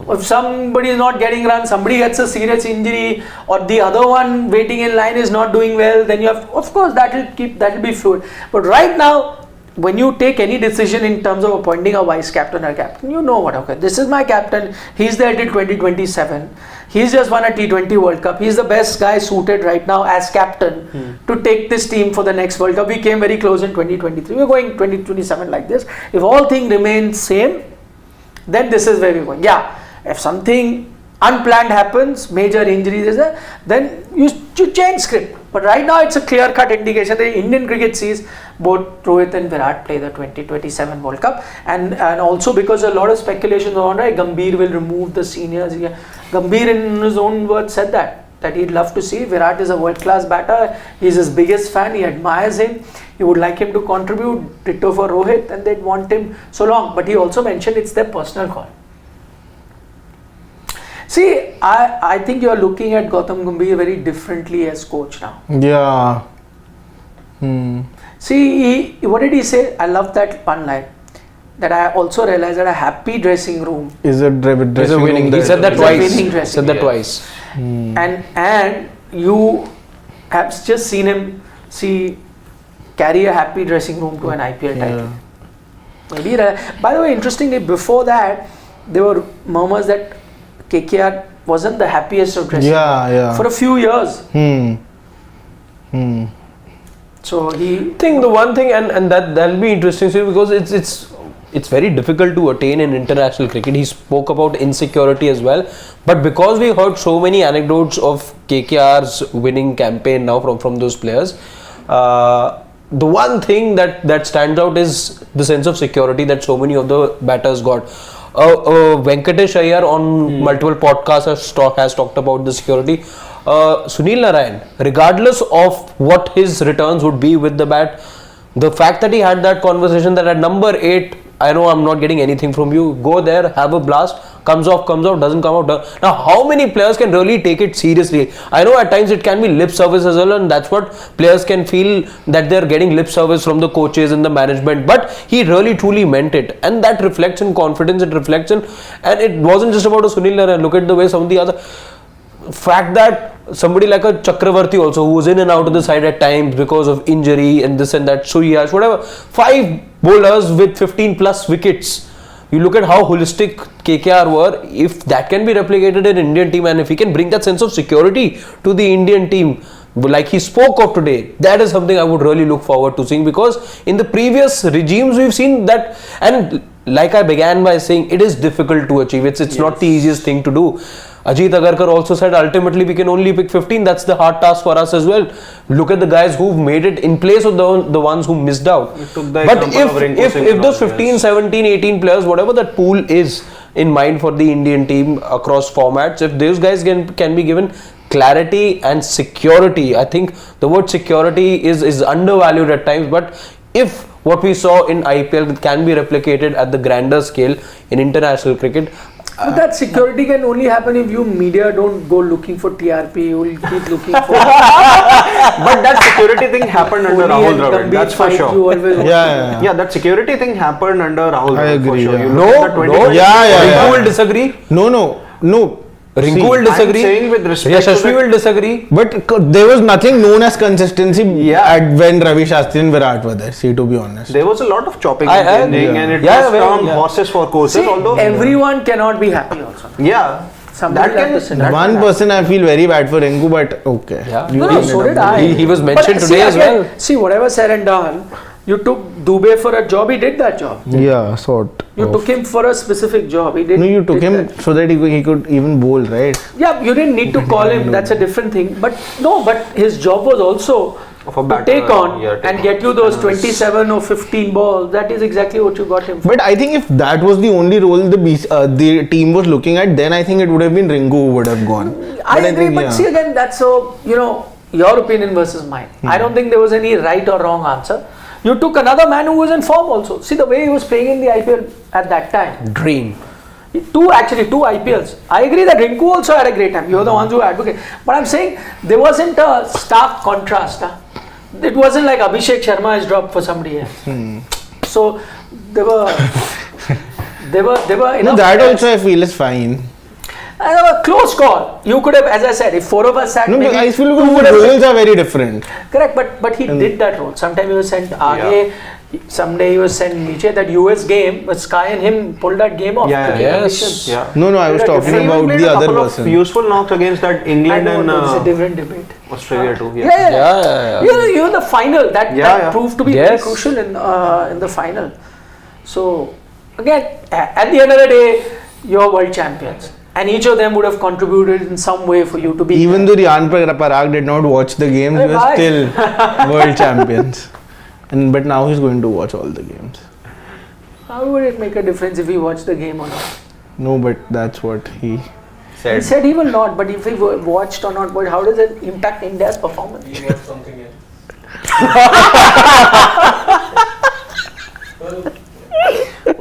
If somebody is not getting runs, somebody gets a serious injury, or the other one waiting in line is not doing well, then you have, of course, that will be fluid. But right now, when you take any decision in terms of appointing a vice captain or captain, you know what, okay, this is my captain, he's there till 2027, he's just won a T20 World Cup, he's the best guy suited right now as captain to take this team for the next World Cup. We came very close in 2023, we're going 2027 like this. If all things remain same, then this is where we're going. Yeah, if something unplanned happens, major injuries, then you change script. But right now it's a clear-cut indication that Indian cricket sees both Rohit and Virat play the 2027 World Cup, and also because a lot of speculation on, right, Gambhir will remove the seniors. Gambhir in his own words said that he'd love to see. Virat is a world-class batter. He's his biggest fan. He admires him. He would like him to contribute. Ditto for Rohit, and they'd want him so long. But he also mentioned it's their personal call. See, I think you are looking at Gautam Gambhir very differently as coach now. Yeah. See, what did he say? I love that pun line. That I also realized that a happy dressing room Is a dressing winning. room. He said that Is a twice. winning dressing Said that room. twice. And you have just seen him carry a happy dressing room to an IPL title. Maybe by the way, interestingly, before that there were murmurs that KKR wasn't the happiest of dressing room for a few years. So I think the one thing, and that'll be interesting because it's very difficult to attain in international cricket. He spoke about insecurity as well, but because we heard so many anecdotes of KKR's winning campaign now from those players, the one thing that stands out is the sense of security that so many of the batters got. Venkatesh Iyer on multiple podcasts has talked about the security. Sunil Narayan, regardless of what his returns would be with the bat, the fact that he had that conversation that at number 8, I know I'm not getting anything from you, go there, have a blast, comes off, doesn't come out. Now, how many players can really take it seriously? I know at times it can be lip service as well, and that's what players can feel, that they're getting lip service from the coaches and the management, but he really truly meant it, and that reflects in confidence, it reflects in, and it wasn't just about a Sunil Narayan. Look at the way some of the other fact that somebody like a Chakravarti also, who was in and out of the side at times because of injury and this and that, Suryash, whatever, 5 bowlers with 15 plus wickets. You look at how holistic KKR were. If that can be replicated in Indian team, and if he can bring that sense of security to the Indian team, like he spoke of today, that is something I would really look forward to seeing, because in the previous regimes we've seen that, and like I began by saying, it is difficult to achieve. It's not the easiest thing to do. Ajit Agarkar also said ultimately we can only pick 15. That's the hard task for us as well. Look at the guys who've made it in place of the ones who missed out. But if those 15, 17, 18 players, whatever that pool is in mind for the Indian team across formats, if those guys can be given clarity and security, I think the word security is undervalued at times, but if what we saw in IPL can be replicated at the grander scale in international cricket. But that security can only happen if you media don't go looking for TRP, you will keep looking for... But that security thing happened under Rahul Dravid, that's for sure. Yeah, that security thing happened under Rahul Dravid. I agree. For sure. Yeah. Rinku will disagree. No. Rinku will disagree. I'm saying with respect Yashasvi will disagree. But there was nothing known as consistency when Ravi Shastri and Virat were there, to be honest. There was a lot of chopping and it was from horses for courses. See, everyone cannot be happy also. Yeah. One person I feel very bad for Rinku, but okay. Yeah. No, so did I. He was mentioned today as well. See, whatever said and done, you took Dubey for a job, he did that job. Yeah, sort. You took him for a specific job, he did. No, you took him so that he could even bowl, right? Yeah, you didn't need to call him, that's a different thing. But his job was also to take on and get you those 27 or 15 balls. That is exactly what you got him for. But I think if that was the only role the team was looking at, then I think it would have been Rinku who would have gone. I agree, but see again, that's so, your opinion versus mine. I don't think there was any right or wrong answer. You took another man who was in form also. See the way he was playing in the IPL at that time. Dream. Two IPLs. I agree that Rinku also had a great time. You're the ones who advocate. But I'm saying there wasn't a stark contrast. It wasn't like Abhishek Sharma has dropped for somebody else. So there were enough. That also I feel is fine. A close call. You could have, as I said, if 4 of us sat. No, I feel the roles are very different. Correct, but he did that role. Sometimes he was sent Aage, someday he was sent Niche. That US game, but Sky and him pulled that game off. No, I was talking about the other person. Useful knocks against that England and it's a different debate. Australia too. Even the final that proved to be very crucial in the final. So again, at the end of the day, you're world champions. And each of them would have contributed in some way for you to be. Even though Ryan Parag did not watch the games, we were still world champions. But now he's going to watch all the games. How would it make a difference if he watched the game or not? No, but that's what he said. He said he will not, but if he watched or not, how does it impact India's performance? He watched something else.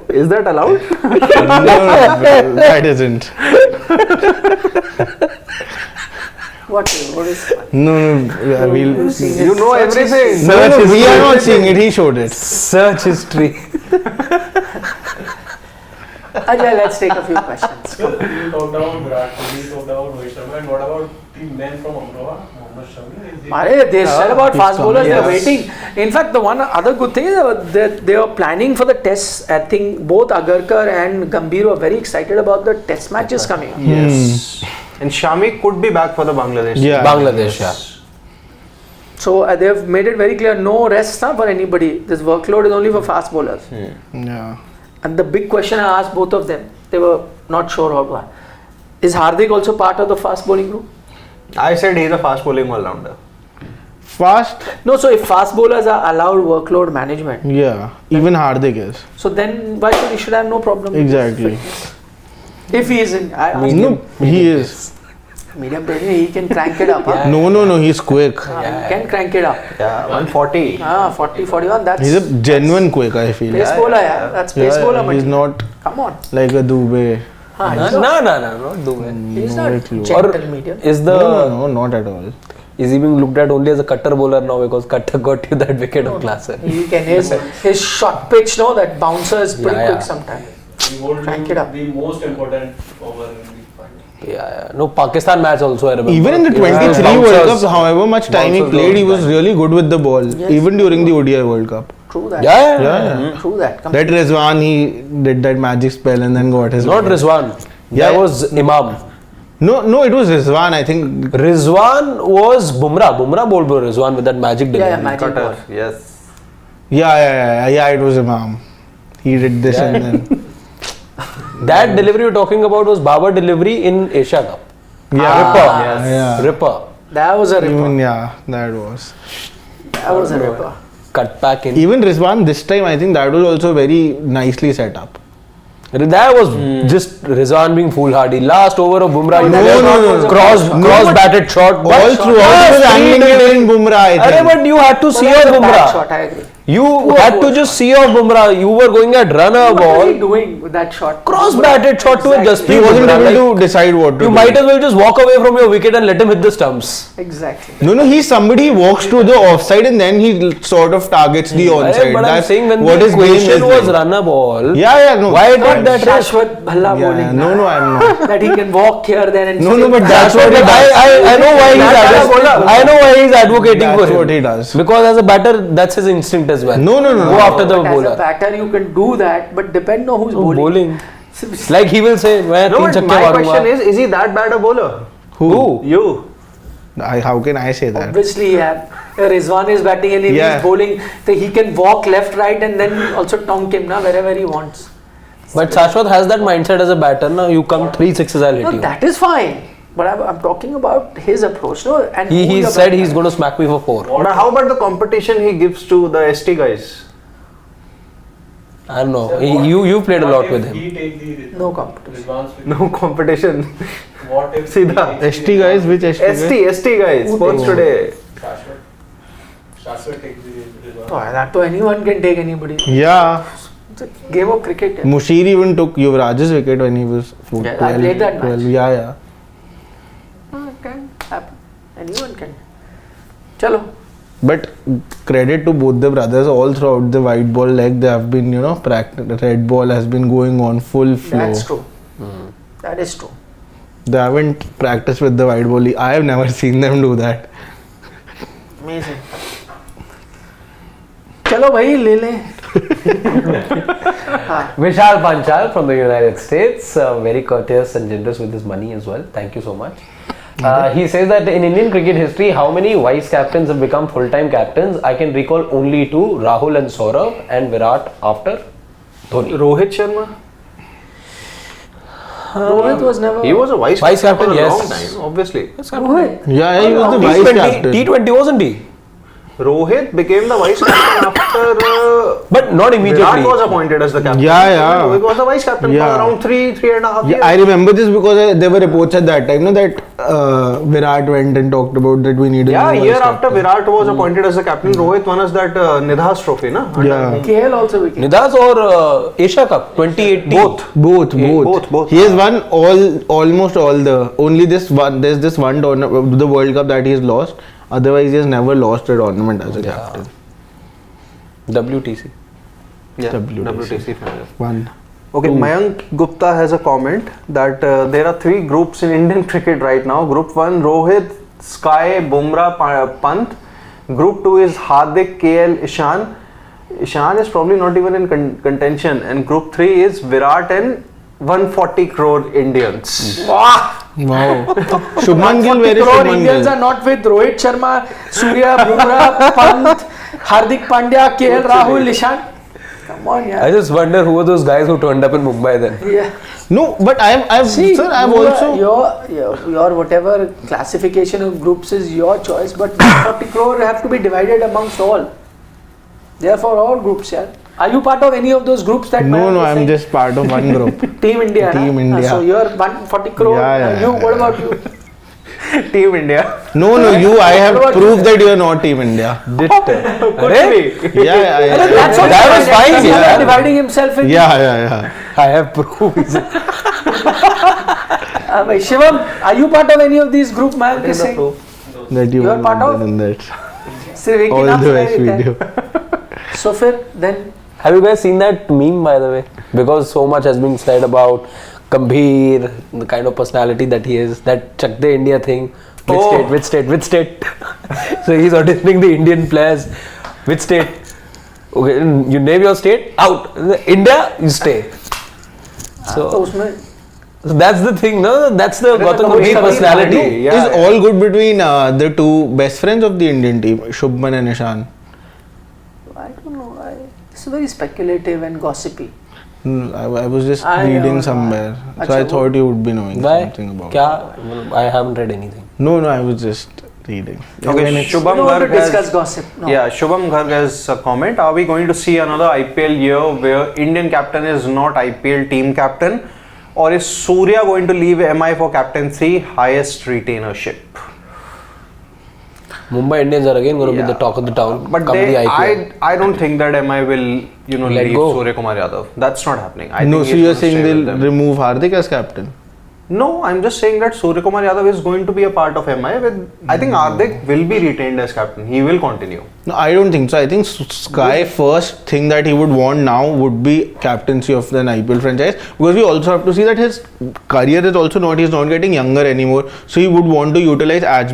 Is that allowed? No, that isn't. What is No, we'll see. You know everything. No, we are not seeing it. He showed it. Search history. Ajay, let's take a few questions. So you talked about Virat Kohli, you talked about Rohit Sharma, and what about the men from Amroha, Mohammad Shami? They said about fast bowlers, they're waiting. In fact, the one other good thing is that they are planning for the tests. I think both Agarkar and Gambhir were very excited about the test matches coming. Yes. And Shami could be back for the Bangladesh. Yeah. Bangladesh, yeah. So they've made it very clear, no rest for anybody. This workload is only for fast bowlers. Yeah. And the big question I asked both of them, they were not sure about. Is Hardik also part of the fast bowling group? I said he's a fast bowling all-rounder. Fast. No, so if fast bowlers are allowed workload management, Yeah. Even Hardik is. so then why should have no problem? with Exactly. fitness? If he is in No, he is. medium pace, he can crank it up. Huh? No. He's quick. He can crank it up. Yeah, 140. 40, 41. That's He's a genuine quick, I feel. pace bowler. Yeah, that's pace bowler. He's material. not Come on. like a Dubey. He's No, not, not Dugout. he's No not clue. gentle medium. Is the No, not at all. is he being looked at only as a cutter bowler now because cutter got you that wicket of classer? He can his short pitch, no, that bouncer is pretty Yeah, quick yeah. sometimes. He would Crank it up. the most important over in the final. Yeah. No, Pakistan match also I remember. Even in the He was 23 World bouncers. Cup, however much time he Bouncers played, he don't was back. really good with the ball. Yes. Even during the ODI World Cup. True that. Yeah. True that. That Rizwan, he did that magic spell and then got his. Not wicket. Rizwan. Yeah. That was Imam. No, it was Rizwan. I think. Rizwan was Bumrah. Bumrah bowled Rizwan with that magic delivery. Yeah, magic ball. Cutter, yes. Yeah. It was Imam. He did this and then. That delivery you're talking about was Babar delivery in Asia Cup. Yeah. Ripper. Yes. Yeah. Ripper. That was a ripper. Even that was. That was a ripper. Cut back in. Even Rizwan this time, I think that was also very nicely set up. That was just Rizwan being foolhardy. Last over of Bumrah, you No. cross batted shot. All but- throughout, he was angling it in Bumrah, I Arey, think. but you had to see That's off a bad Bumrah. shot, I agree. You had to just see off Bumrah. You were going at runner What was he ball. doing with that shot? Cross batted shot to a Exactly. He Jasprit wasn't Bumrah. able Like, to decide what to you do. might as well just walk away from your wicket and let him hit the stumps. Exactly. No, he's somebody who walks to the offside and then he sort of targets the Arey, onside. but I'm That's saying when what the his game is equation was like. runner ball, Yeah, no. why did that risk? Shashwat Bhalla Yeah, bowling. no, I'm not. That he can walk here, there, and No, but that's But what he does. I know why he's I know why he's advocating That's for him. what he does. Because as a batter, that's his instinct as well. No. Go after the But as a bowler. batter, you can do that, but depend on who's bowling. Bowling. Like he will say, मैं No, तीन but छक्के my मारूंगा. question is he that bad a bowler? Who? You. How can I say that? Obviously, yeah. Rizwan is batting and if Yeah. he's bowling, so he can walk left, right, and then also tonk him na, wherever he wants. But Shashwat has that mindset as a batter. Now you come 3 6s, I'll hit No, you. that is fine. But I'm talking about his approach. No, and who He you're said batting he's at. going to smack me for 4. But how about the competition he gives to the ST guys? I don't know. Sir, You played a what lot if with him. He take the No competition. Rizwan's wicket? No competition. What if See he the takes ST guys, which ST guys? ST guys, sports today. Shashwat takes the Rizwan. Oh, that to anyone can take anybody. Yeah. It's a game of cricket. Yeah. Mushir even took Yuvraj's wicket when he was 12. Yeah, I played that match. Yeah. It can happen. Anyone can. Chalo. But credit to both the brothers, all throughout the white ball leg, they have been, practice. Red ball has been going on full flow. That's true. That is true. They haven't practiced with the white ball. I have never seen them do that. Amazing. चलो भाई ले ले. Vishal Panchal from the United States, very courteous and generous with his money as well. Thank you so much. He says that in Indian cricket history, how many vice captains have become full-time captains? I can recall only 2, Rahul and Saurav, and Virat after Dhoni. Rohit Sharma. Rohit was never. He was a vice captain, for a yes. long time, obviously. Rohit. Yeah, he was the vice captain. T20 wasn't he? Rohit became the vice captain after But not immediately. Virat was appointed as the captain. Yeah. Rohit was the vice captain Yeah. for around 3.5 years. Yeah, I remember this because there were reports at that time, that Virat went and talked about that we need a Yeah, new year vice after captain. Virat was appointed as the captain, Rohit won us that Nidhas trophy, na? Yeah. KL also became. Nidas or Asia Cup 2018? Both. He has won almost all the. Only this one. There's this one tournament, the World Cup that he has lost. Otherwise, he has never lost a tournament as a captain. WTC. Yeah, WTC. WTC final. One. Okay, Mayank Gupta has a comment that there are 3 groups in Indian cricket right now. Group 1, Rohit, Sky, Bumrah, Pant. Group 2 is Hardik, KL, Ishan. Ishan is probably not even in contention. And Group 3 is Virat and 140 crore Indians. Wow. Shubman Gill, where is crore Shubman Indians Gill? are not with Rohit Sharma, Surya, Bumrah, Pant, Hardik Pandya, KL Rahul, Ishan. Come Come on, yeah. I just wonder who were those guys who turned up in Mumbai then. Yeah. No, but I've See, sir, I've you are- also. your whatever classification of groups is your choice, but 40 crore have to be divided amongst all. They are for all groups, yeah. Are you part of any of those groups that? No, man no, was I'm saying? just part of one group. Team India. Team na? India. So you're 140 crore. Yeah, and yeah, you, yeah, what yeah. about you? Team India. No, you. I have What about proved you? that you are not Team India. Could Arey? be. Yeah. That's what That was fine, He's yeah. dividing himself in. Yeah. I have proof. Shivam, are you part of any of these group, man? What is the Saying? proof? That you You are were part not of? in that. सिर्फ एक ही All नाम the सुनाई best देता है. video. So फिर then Have you guys seen that meme, by the way? Because so much has been said about Gambhir, the kind of personality that he is, that Chak De India thing. Which state? So he's auditioning the Indian players. Which state? Okay, you name your state, out. India, you stay. तो So उसमें that's the thing, no? That's the Gautam Gambhir Gambhir personality. Yeah, It's all good between the two best friends of the Indian team, Shubman and Ishan. I don't know. It's very speculative and gossipy. I was just I don't reading know. somewhere, so Acha, I thought you would be knowing Why? something about it. Kya? I haven't read anything. No, I was just reading. Okay, When it's- Shubham We don't want to Garg discuss has, gossip. No. yeah, Shubham Garg has a comment. Are we going to see another IPL year where Indian captain is not IPL team captain, or is Surya going to leave MI for captaincy, highest retainership? Mumbai Indians are again going to be Yeah. the talk of the town. But come the IPL. I don't think that MI will, Let leave go. Surya Kumar Yadav. That's not happening. I no, think so he's you're gonna saying stay with they'll them. remove Hardik as captain? No, I'm just saying that Surya Kumar Yadav is going to be a part of MI. I think Hardik will be retained as captain. He will continue. No, I don't think so. I think Sky first thing that he would want now would be captaincy of an IPL franchise, because we also have to see that his career is also not, he's not getting younger anymore. So he would want to utilize as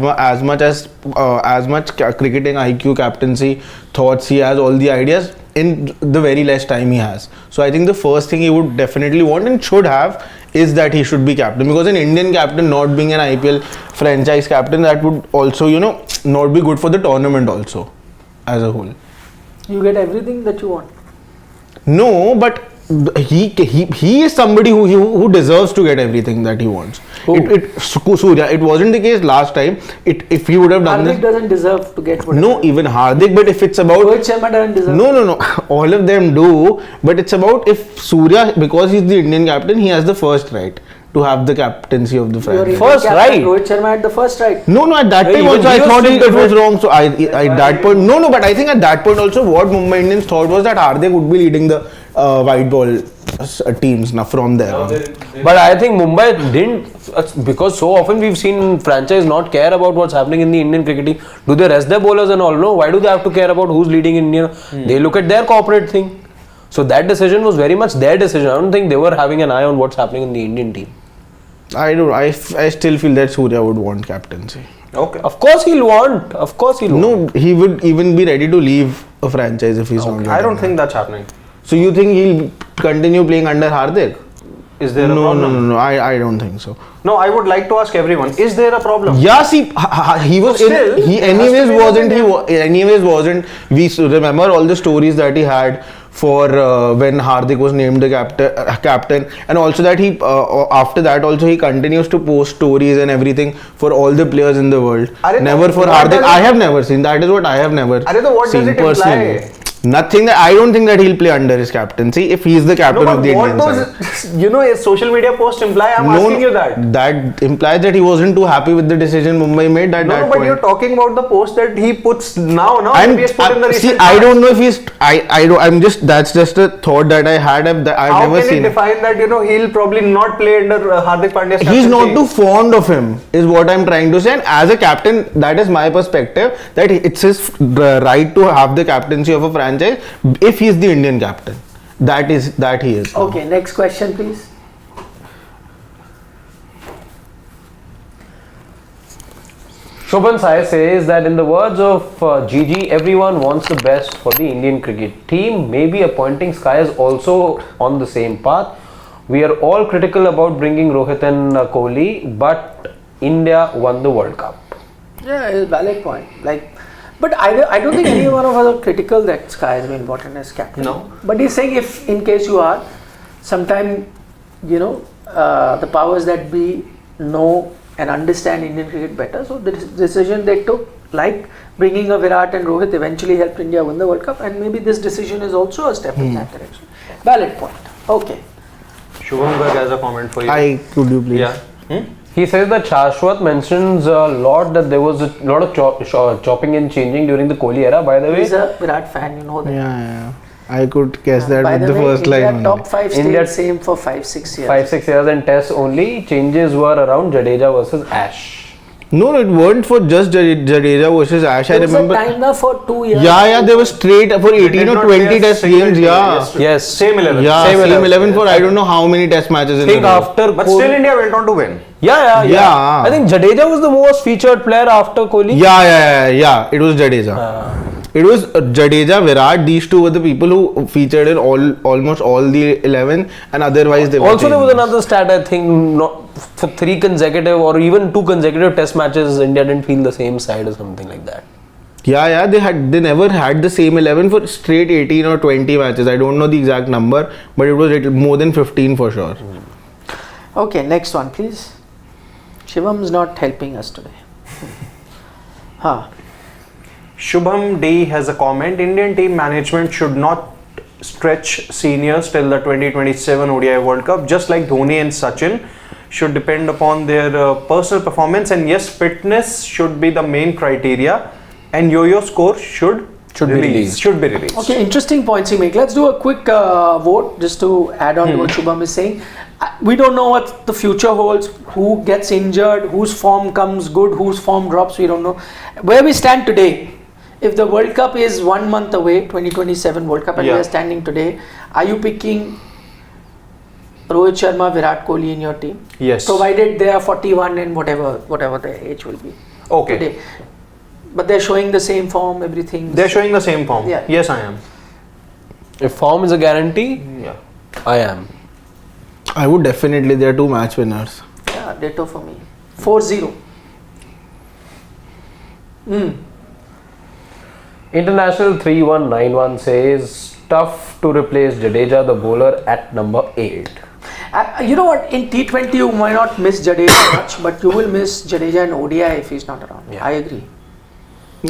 much cricketing IQ, captaincy, thoughts he has, all the ideas in the very less time he has. So I think the first thing he would definitely want and should have is that he should be captain, because an Indian captain not being an IPL franchise captain, that would also not be good for the tournament also as a whole. You get everything that you want. No, but he is somebody who deserves to get everything that he wants. Surya, it wasn't the case last time. If he would have done Hardik this. doesn't deserve to get whatever. No, even Hardik, but if it's about Rohit Sharma doesn't deserve. no, all of them do, but it's about if Surya, because he's the Indian captain, he has the first right to have the captaincy of the Your franchise. Indian First captain, right. Rohit Sharma had the first right. No, at that Hey, time even also I he was thought still it was different. wrong. So at that point, no, but I think at that point also what Mumbai Indians thought was that Hardik would be leading the white ball teams now from there on. But I think Mumbai didn't, because so often we've seen franchise not care about what's happening in the Indian cricket team. Do they rest their bowlers and all? No. Why do they have to care about who's leading in India? They look at their corporate thing. So that decision was very much their decision. I don't think they were having an eye on what's happening in the Indian team. I still feel that Surya would want captaincy. Okay. Of course he'll want. Of course he'll want. No, he would even be ready to leave a franchise if he's not. I getting don't it. think that's happening. So you think he'll continue playing under Hardik? Is there a No, problem? no. I don't think so. No, I would like to ask everyone: is there a problem? Yeah, see, he was But still, he it has to anyways be wasn't. one Anyways wasn't. We remember all the stories that he had for when Hardik was named the captain, and also that he after that also he continues to post stories and everything for all the players in the world. Arey, Never for what Hardik. does I it- have never seen. That is what I have never Arey, so what does seen it imply? personally. Nothing. That I don't think that he'll play under his captaincy if he's the captain No, of but the what Indian side. those, a social media post imply? I'm asking you that. That implies that he wasn't too happy with the decision Mumbai made at No, that but point. you're talking about the post that he puts now. I'm, He has put in the see, recent I past. don't know if he's. I don't. I'm just. That's just a thought that I had. I've How never can seen. it define that he'll probably not play under Hardik Pandya's captaincy? He's not too fond of him, is what I'm trying to say. And as a captain, that is my perspective. That it's his right to have the captaincy of a franchise if he's the Indian captain. That he is. Okay, next question, please. Shobhan Sai says that in the words of Gigi, everyone wants the best for the Indian cricket team. Maybe appointing Sky is also on the same path. We are all critical about bringing Rohit and Kohli, but India won the World Cup. Yeah, it's a valid point. But I don't think any one of us are critical that Sky has been brought in as captain. No. But he's saying if in case you are, sometime, the powers that be know and understand Indian cricket better. So the decision they took, like bringing a Virat and Rohit, eventually helped India win the World Cup, and maybe this decision is also a step in that direction. Valid point. Okay. Shubham Garg has a comment for you. Could you please? Yeah. He says that Shashwat mentions a lot that there was a lot of chopping and changing during the Kohli era. By the way, He's a Virat fan, you know that. Yeah. I could guess that By with the the way, first India line. top 5 stayed India- same for 5-6 years. 5-6 years and tests only. Changes were around Jadeja versus Ash. No, it weren't for just Jadeja versus Ash. I There was remember. a time now for 2 years. Yeah, they were straight for They 18 did or not 20 play a test single games. day. Yeah. Yes. Same 11. Yeah, Same same 11. 11 for I don't know how many test matches in I think a row. after But Kohli, still India went on to win. Yeah. I think Jadeja was the most featured player after Kohli. Yeah. It was Jadeja. It was Jadeja, Virat. These two were the people who featured in almost all the 11, and otherwise they were. Also, there was changed. another stat. I think not for 3 consecutive or even 2 consecutive test matches, India didn't feel the same side or something like that. Yeah. They never had the same 11 for straight 18 or 20 matches. I don't know the exact number, but it was more than 15 for sure. Okay, next one, please. Shivam is not helping us today. Shubham D has a comment. Indian team management should not stretch seniors till the 2027 ODI World Cup, just like Dhoni and Sachin should depend upon their personal performance, and yes, fitness should be the main criteria, and yo-yo score should Should be released. Okay, interesting points you make. Let's do a quick vote just to add on to what Shubham is saying. We don't know what the future holds, who gets injured, whose form comes good, whose form drops, we don't know. Where we stand today, if the World Cup is 1 month away, 2027 World Cup, and we are standing today, are you picking Rohit Sharma, Virat Kohli in your team? Yes. Provided they are 41 and whatever their age will be. Okay. Today. But they're showing the same form, everything. They're showing the same form. Yeah. Yes, I am. If form is a guarantee, Yeah. I am. I would definitely. They are 2 match winners. Yeah, ditto for me. 4-0. International 3191 says tough to replace Jadeja, the bowler, at number 8. You know what? In T20, you might not miss Jadeja much, but you will miss Jadeja in ODI if he's not around. Yeah. I agree.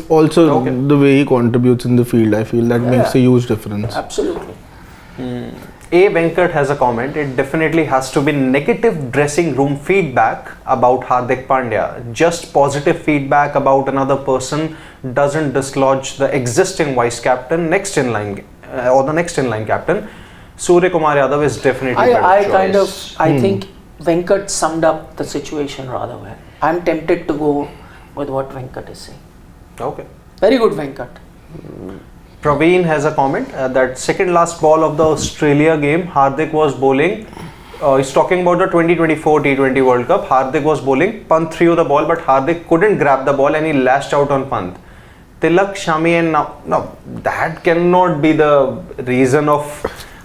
Also, the way he contributes in the field, I feel that makes a huge difference. Absolutely. A. Venkat has a comment. It definitely has to be negative dressing room feedback about Hardik Pandya. Just positive feedback about another person doesn't dislodge the existing vice captain, next in line, or the next in line captain. Surya Kumar Yadav is definitely better choice. I think Venkat summed up the situation rather well. I'm tempted to go with what Venkat is saying. Okay. Very good, Venkat. Praveen has a comment that second last ball of the Australia game, Hardik was bowling. He's talking about the 2024 T20 World Cup. Hardik was bowling. Pant threw the ball, but Hardik couldn't grab the ball and he lashed out on Pant. Tilak, Shami, and no, that cannot be the reason of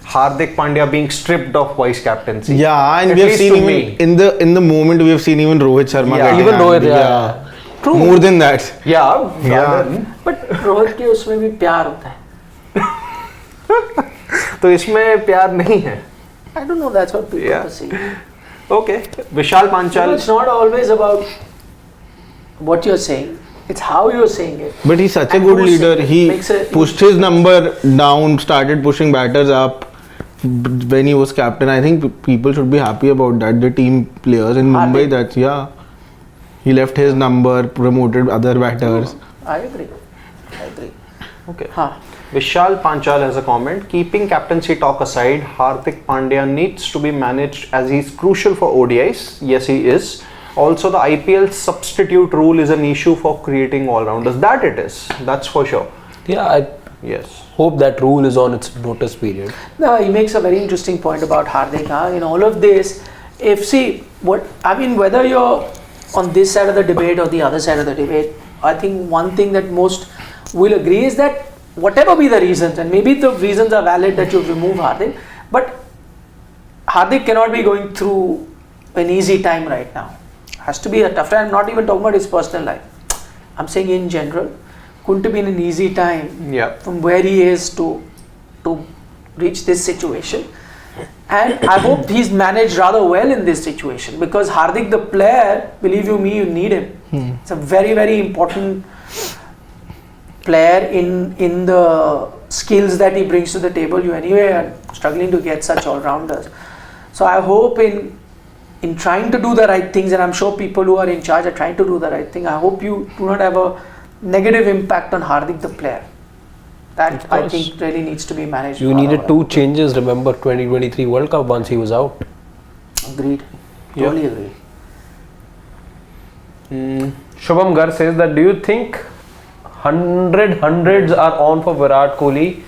Hardik Pandya being stripped of vice captaincy. Yeah, and At we have least seen to even me. in the moment we have seen even Rohit Sharma. Yeah. getting Even Rohit, angry, yeah. True. More than that. Yeah. But Rohit के उसमें भी प्यार होता है. तो इसमें प्यार नहीं है. I don't know. That's what people Yeah. are saying. Okay. Vishal So Panchal. it's not always about what you're saying. It's how you're saying it. But he's such a And good who's leader. saying it He makes a pushed his number down, started pushing batters up when he was captain. I think people should be happy about that. The team players in Mumbai, Hardik. he left his number, promoted other batters. I agree. Okay. Huh. Vishal Panchal has a comment. Keeping captaincy talk aside, Hardik Pandya needs to be managed as he's crucial for ODIs. Yes, he is. Also, the IPL substitute rule is an issue for creating all-rounders. That it is. That's for sure. Yeah, I Yes. hope that rule is on its notice period. No, he makes a very interesting point about Hardik. In all of this, whether you're on this side of the debate or the other side of the debate, I think one thing that most will agree is that whatever be the reasons, and maybe the reasons are valid that you remove Hardik, but Hardik cannot be going through an easy time right now. Has to be a tough time. I'm not even talking about his personal life. I'm saying in general, couldn't have been an easy time Yeah. from where he is to reach this situation. And I hope he's managed rather well in this situation, because Hardik the player, believe you me, you need him. It's a very, very important player in the skills that he brings to the table. You anyway are struggling to get such all-rounders. So I hope in trying to do the right things, and I'm sure people who are in charge are trying to do the right thing, I hope you do not have a negative impact on Hardik the player. That I think really needs to be managed. You needed 2 changes, remember 2023 World Cup once he was out. Agreed. Totally agreed. Shubham Gar says that, do you think hundreds are on for Virat Kohli?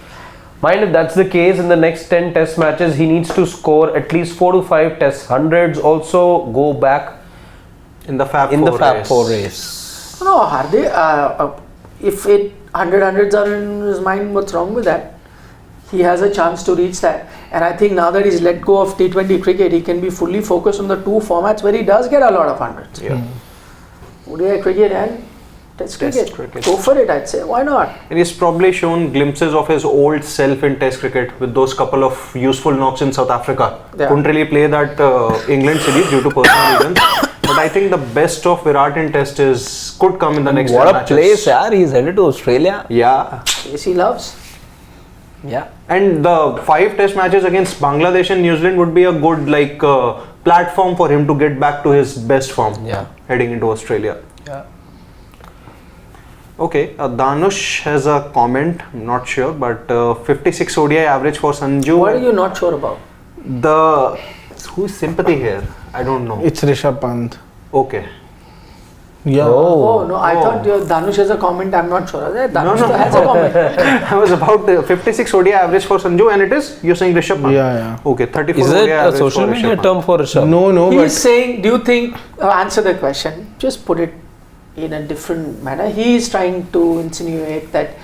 Mind if that's the case, in the next 10 test matches he needs to score at least 4 to 5 tests. Hundreds also go back In the Fab Four race. No, Hardik, if 100 hundreds are in his mind, what's wrong with that? He has a chance to reach that. And I think now that he's let go of T20 cricket, he can be fully focused on the 2 formats where he does get a lot of hundreds. Yeah. ODI cricket and Test cricket. Go for it, I'd say. Why not? And he's probably shown glimpses of his old self in Test cricket with those couple of useful knocks in South Africa. Yeah. Couldn't really play that England series due to personal reasons. But I think the best of Virat in Test could come in the next 10 What a matches. place, yaar. He's headed to Australia. Yeah. Yes, he loves. Yeah. And the 5 Test matches against Bangladesh and New Zealand would be a good platform for him to get back to his best form. Yeah. Heading into Australia. Yeah. Okay, Danush has a comment, I'm not sure, but 56 ODI average for Sanju. What are you not sure about? Who's sympathy here? I don't know. It's Rishabh Pant. Okay. Yeah. Oh, no, I thought Danush has a comment, I'm not sure. Danush has a comment. I was about 56 ODI average for Sanju, and it is, you're saying Rishabh Pant? Yeah. Okay, 34 Is ODI it a average social for media Rishabh Pant. term for Rishabh? No, He but is saying, do you think, answer the question, just put it in a different manner. He is trying to insinuate that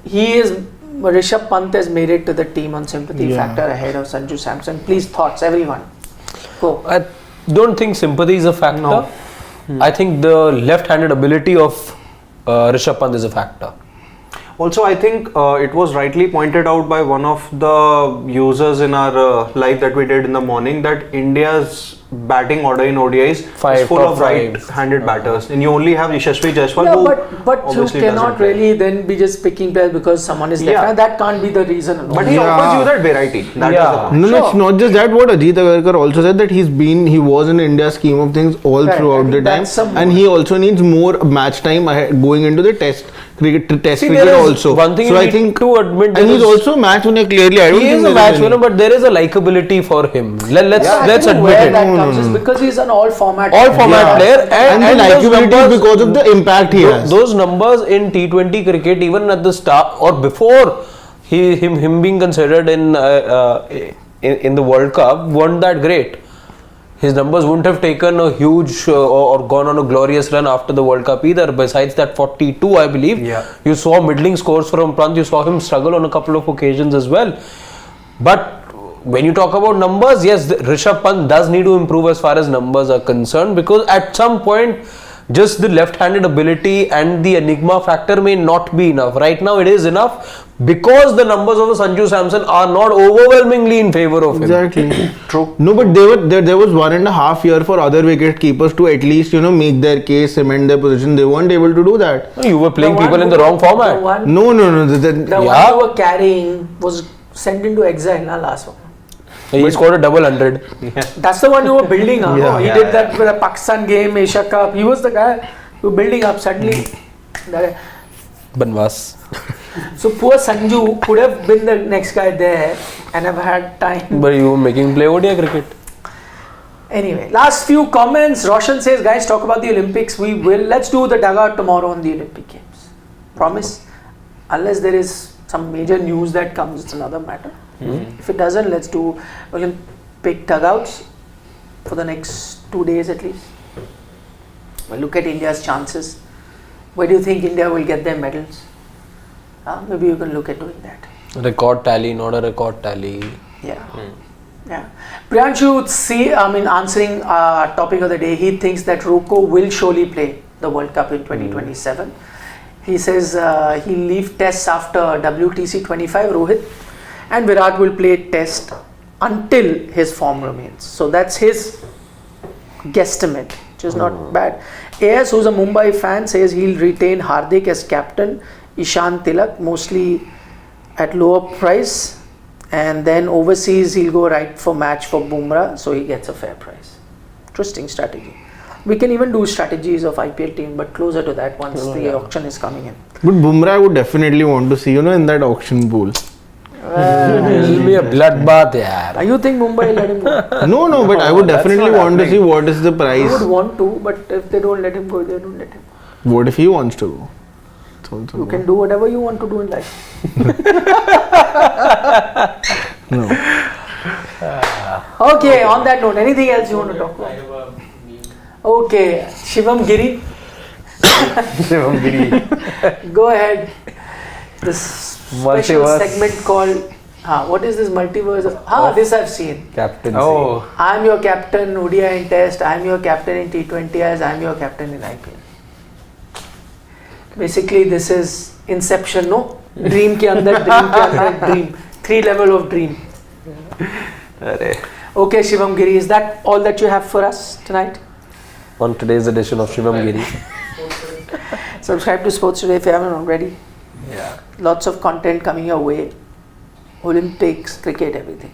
Rishabh Pant has made it to the team on sympathy factor ahead of Sanju Samson. Please, thoughts, everyone. Go. I don't think sympathy is a factor. No. I think the left-handed ability of Rishabh Pant is a factor. Also, I think it was rightly pointed out by one of the users in our live that we did in the morning that India's batting order in ODIs is full of right-handed batters, and you only have Yashasvi Jaiswal. But you cannot really then be just picking players because someone is left. That can't be the reason alone. But he offers you that variety. That is the point. no, it's not just that. What Ajit Agarkar also said, that he was in India's scheme of things all throughout the time, and he also needs more match time going into the test cricket also. One thing so you I need think to admit, and he's also match winner clearly. I don't he think is a match winner, but there is a likability for him. Let's admit it. That comes is because he's an all-format player, and the likability is because of the impact he has. Those numbers in T20 cricket, even at the start or before him being considered in the World Cup, weren't that great. His numbers wouldn't have taken a huge or gone on a glorious run after the World Cup either. Besides that 42, I believe, you saw middling scores from Pant. You saw him struggle on a couple of occasions as well. But when you talk about numbers, yes, Rishabh Pant does need to improve as far as numbers are concerned, because at some point, just the left-handed ability and the enigma factor may not be enough. Right now, it is enough because the numbers of Sanju Samson are not overwhelmingly in favor of him. Exactly. True. No, but there was 1.5 years for other wicket keepers to at least make their case, cement their position. They weren't able to do that. You were playing people in the wrong format. No. The one you were carrying was sent into exile last one. He scored a double 100. That's the one you were building up. He did that with the Pakistan game, Asia Cup. He was the guy you were building up. Suddenly, Banwas. so poor Sanju could have been the next guy there and have had time. But you were making play ODI cricket. Anyway, last few comments. Roshan says, guys, talk about the Olympics. We will. Let's do the dugout tomorrow on the Olympic Games. Promise. Unless there is some major news that comes, it's another matter. If it doesn't, let's do Olympic dugouts for the next 2 days at least. We'll look at India's chances. Where do you think India will get their medals? Maybe you can look at doing that. Record tally, not a record tally. Yeah. Priyanshu, answering topic of the day, he thinks that Ruko will surely play the World Cup in 2027. He says he'll leave tests after WTC 25, Rohit, and Virat will play test until his form remains. So that's his guesstimate, which is not bad. AS, who's a Mumbai fan, says he'll retain Hardik as captain, Ishan Tilak, mostly at lower price, and then overseas he'll go right for match for Bumrah, so he gets a fair price. Interesting strategy. We can even do strategies of IPL team, but closer to that once the auction is coming in. But Bumrah I would definitely want to see, in that auction pool. It'll be a bloodbath, yaar. You think Mumbai let him go? No, but I would That's definitely not want to happening. see what is the I price. would want to, but if they don't let him go, they don't let him. What if he wants to go? It's also You good. can do whatever you want to do in life. No. Okay, on that note, anything else you want to talk I about? have a meme. Okay, Shivam Giri, go ahead. This special Multiverse. segment called, what is this multiverse of, this I've seen. Captaincy. Oh, I'm your captain ODI in test, I'm your captain in T20 as I'm your captain in IPL. Basically this is Inception, no? Dream ke andar dream. 3 level of dream. Okay, Shivam Giri, is that all that you have for us tonight? On today's edition of Shivam Giri. Subscribe to Sports Today if you haven't already. Yeah. Lots of content coming your way. Olympics, cricket, everything.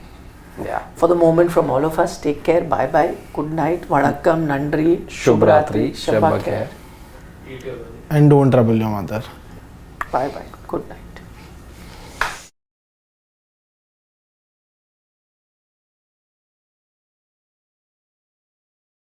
Yeah. For the moment, from all of us, take care, bye bye, good night, vanakkam, nandri, Shubhratri, Shabba Shabba khair. khair. Eat your money. And don't trouble your mother. Bye bye, good night.